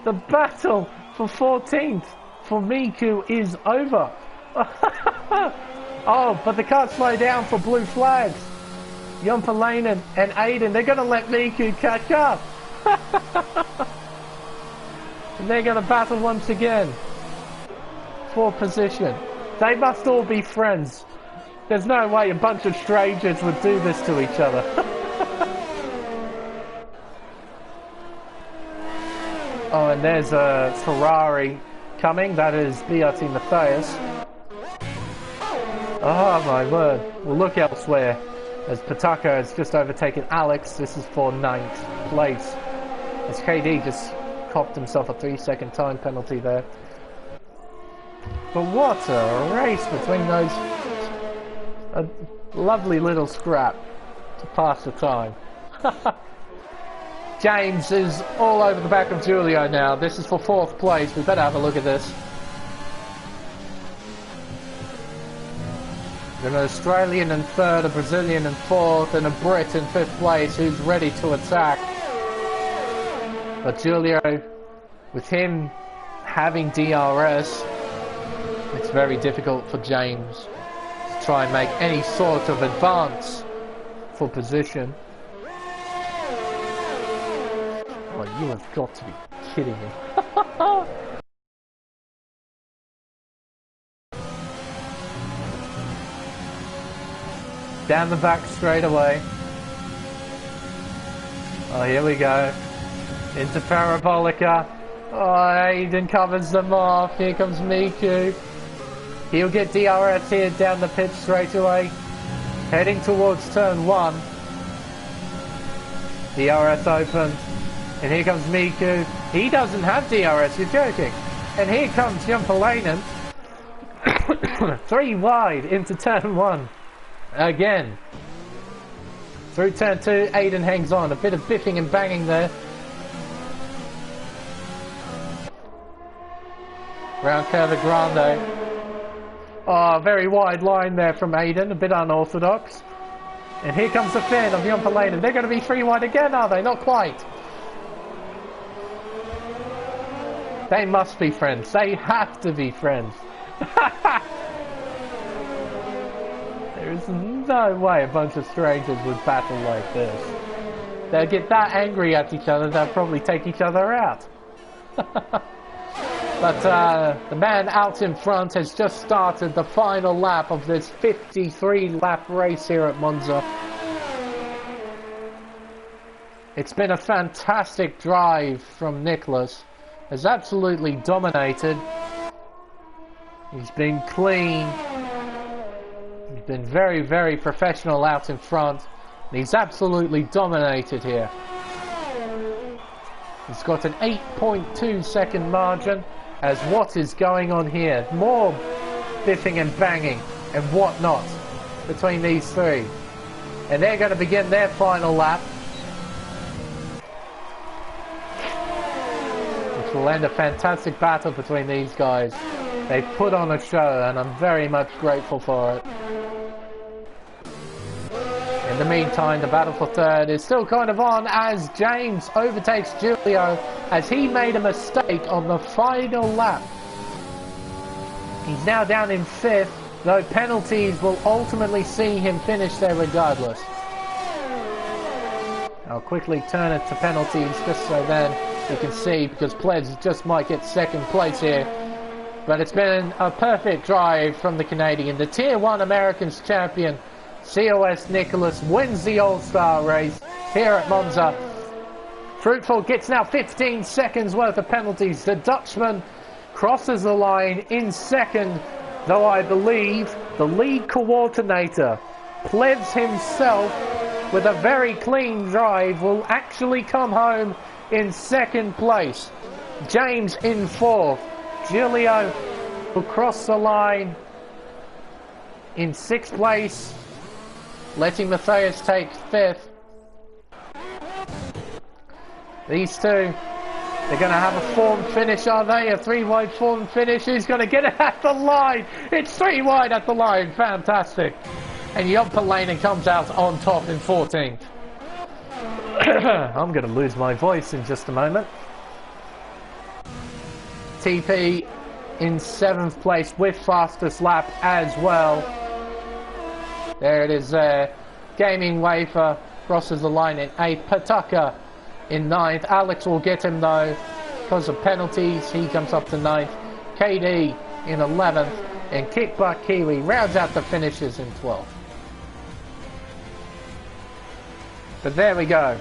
The battle for 14th for Miku is over. Oh, but they can't slow down for blue flags. Jompalainen and Aiden, they're going to let Miku catch up. And they're going to battle once again for position. They must all be friends. There's no way a bunch of strangers would do this to each other. Oh, and there's a Ferrari coming. That is BRT Matthias. Oh my word. We'll look elsewhere as Pataka has just overtaken Alex. This is for 9th place. As KD just copped himself a 3-second time penalty there. But what a race between those. A lovely little scrap to pass the time. James is all over the back of Julio now. This is for 4th place. We better have a look at this. An Australian in 3rd, a Brazilian in 4th, and a Brit in 5th place who's ready to attack. But Julio, with him having DRS, it's very difficult for James to try and make any sort of advance for position. Oh, you have got to be kidding me. Down the back straight away. Oh, here we go. Into Parabolica. Oh, Aiden covers them off. Here comes Miku. He'll get DRS here down the pitch straight away. Heading towards turn 1. DRS opened. And here comes Miku. He doesn't have DRS, you're joking. And here comes Jumpalainen. 3 wide into turn 1. Again. Through turn 2, Aiden hangs on. A bit of biffing and banging there. Round curve at Grande. Oh, very wide line there from Aiden. A bit unorthodox. And here comes the fin of Jumpalainen. They're going to be 3 wide again, are they? Not quite. They must be friends. They have to be friends. There is no way a bunch of strangers would battle like this. They'll get that angry at each other, they'll probably take each other out. But the man out in front has just started the final lap of this 53-lap race here at Monza. It's been a fantastic drive from Nicholas. Has absolutely dominated. He's been clean. He's been very, very professional out in front. And he's absolutely dominated here. He's got an 8.2 second margin. As what is going on here? More biffing and banging and whatnot between these 3. And they're going to begin their final lap. Which will end a fantastic battle between these guys. They've put on a show and I'm very much grateful for it. In the meantime, the battle for 3rd is still kind of on as James overtakes Julio as he made a mistake on the final lap. He's now down in 5th, though penalties will ultimately see him finish there regardless. I'll quickly turn it to penalties just so then you can see, because Pledge just might get 2nd place here. But it's been a perfect drive from the Canadian. The Tier 1 Americans champion, COS Nicholas, wins the All-Star race here at Monza. Fruitful gets now 15 seconds worth of penalties. The Dutchman crosses the line in 2nd, though I believe the lead coordinator, Plebs himself, with a very clean drive, will actually come home in 2nd place. James in 4th. Julio will cross the line in 6th place, letting Matthias take 5th. These 2, they're going to have a form finish, are they? A 3-wide form finish. Who's going to get it at the line? It's 3 wide at the line. Fantastic. And Jumpalainen comes out on top in 14th. I'm going to lose my voice in just a moment. TP in 7th place with fastest lap as well. There it is there. Gaming Wafer crosses the line in 8th. Pataka in 9th. Alex will get him though. because of penalties. He comes up to 9th. KD in 11th. And Kickbutt Kiwi rounds out the finishes in 12th. But there we go.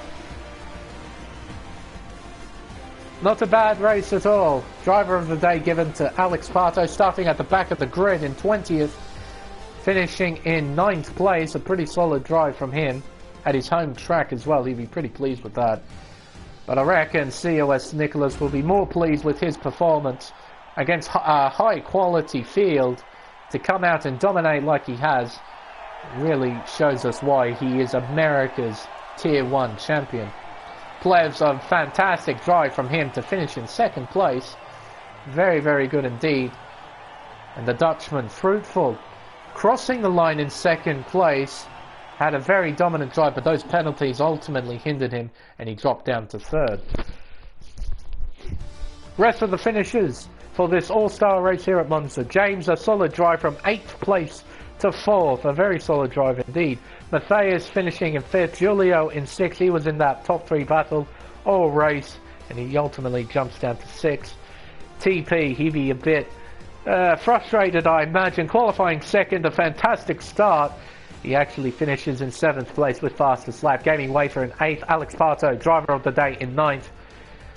Not a bad race at all. Driver of the day given to Alex Pato, starting at the back of the grid in 20th, finishing in 9th place. A pretty solid drive from him at his home track as well. He'd be pretty pleased with that. But I reckon COS Nicholas will be more pleased with his performance against a high quality field. To come out and dominate like he has really shows us why he is America's Tier 1 champion. Plevs, a fantastic drive from him to finish in 2nd place. Very, very good indeed. And the Dutchman, Fruitful, crossing the line in 2nd place, had a very dominant drive, but those penalties ultimately hindered him and he dropped down to 3rd. Rest of the finishers for this all-star race here at Monza. James, a solid drive from 8th place to 4th. A very solid drive indeed. Matthias finishing in 5th. Giulio in 6th. He was in that top 3 battle all race, and he ultimately jumps down to 6th. TP, he'd be a bit frustrated, I imagine. Qualifying 2nd, a fantastic start. He actually finishes in 7th place with fastest lap. Gaming Wafer in 8th. Alex Pato, driver of the day, in 9th.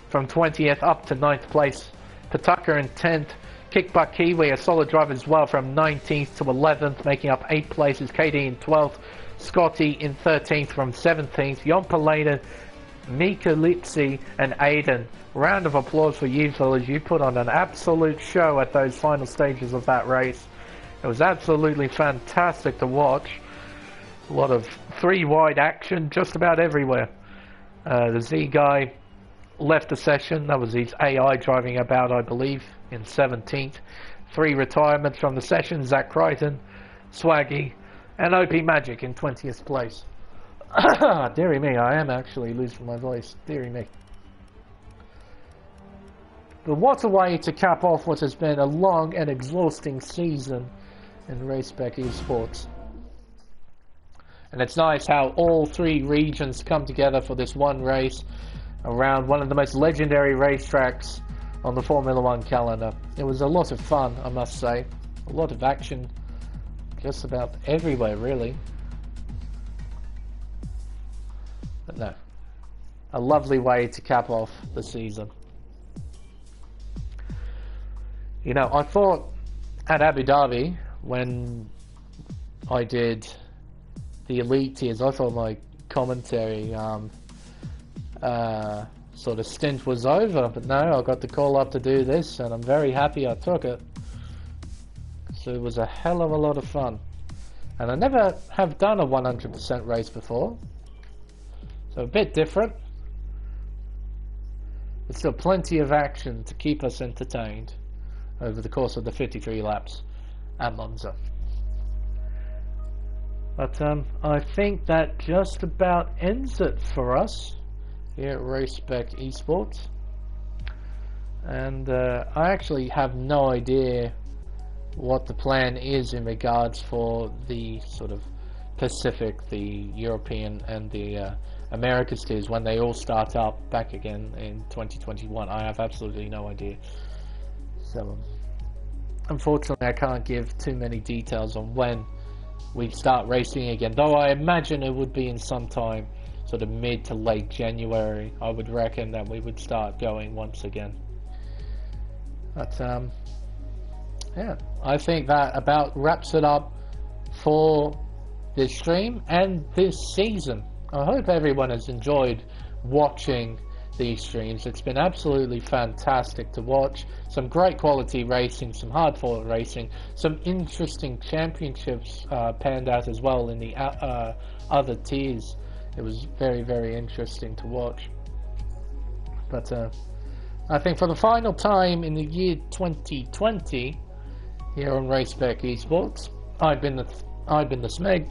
From 20th up to 9th place. Patucker in 10th. Kickbutt Kiwi, a solid drive as well, from 19th to 11th, making up 8 places. KD in 12th. Scotty in 13th from 17th. Jon Palena, Mika Lipsy and Aiden. Round of applause for you fellas. You put on an absolute show at those final stages of that race. It was absolutely fantastic to watch. A lot of 3-wide action just about everywhere. The Z guy left the session. That was his AI driving about, I believe, in 17th. 3 retirements from the session. Zach Crichton, Swaggy, and OP Magic in 20th place. Deary me, I am actually losing my voice. Deary me. But what a way to cap off what has been a long and exhausting season in Race Spec Esports. And it's nice how all 3 regions come together for this one race around one of the most legendary racetracks on the Formula 1 calendar. It was a lot of fun, I must say. A lot of action just about everywhere, really. But no, a lovely way to cap off the season. You know, I thought at Abu Dhabi, when I did the elite tiers, I thought my commentary sort of stint was over, but no, I got the call up to do this, and I'm very happy I took it. So it was a hell of a lot of fun, and I never have done a 100% race before, so a bit different, but still plenty of action to keep us entertained over the course of the 53 laps at Monza. But I think that just about ends it for us here at Race Spec Esports. And I actually have no idea what the plan is in regards for the sort of Pacific, the European and the Americas tiers when they all start up back again in 2021. I have absolutely no idea. So unfortunately I can't give too many details on when we start racing again, though I imagine it would be in some time, sort of mid to late January. I would reckon that we would start going once again. But yeah, I think that about wraps it up for this stream and this season. I hope everyone has enjoyed watching these streams. It's been absolutely fantastic to watch. Some great quality racing, some hard fought racing, some interesting championships panned out as well in the other tiers. It was very, very interesting to watch. But I think for the final time in the year 2020 here on Race Spec Esports, I've been the Smeg.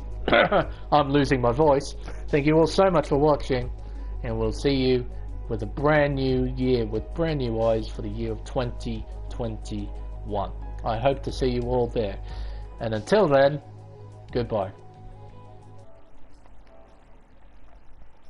I'm losing my voice. Thank you all so much for watching, and we'll see you with a brand new year, with brand new eyes for the year of 2021. I hope to see you all there. And until then, goodbye.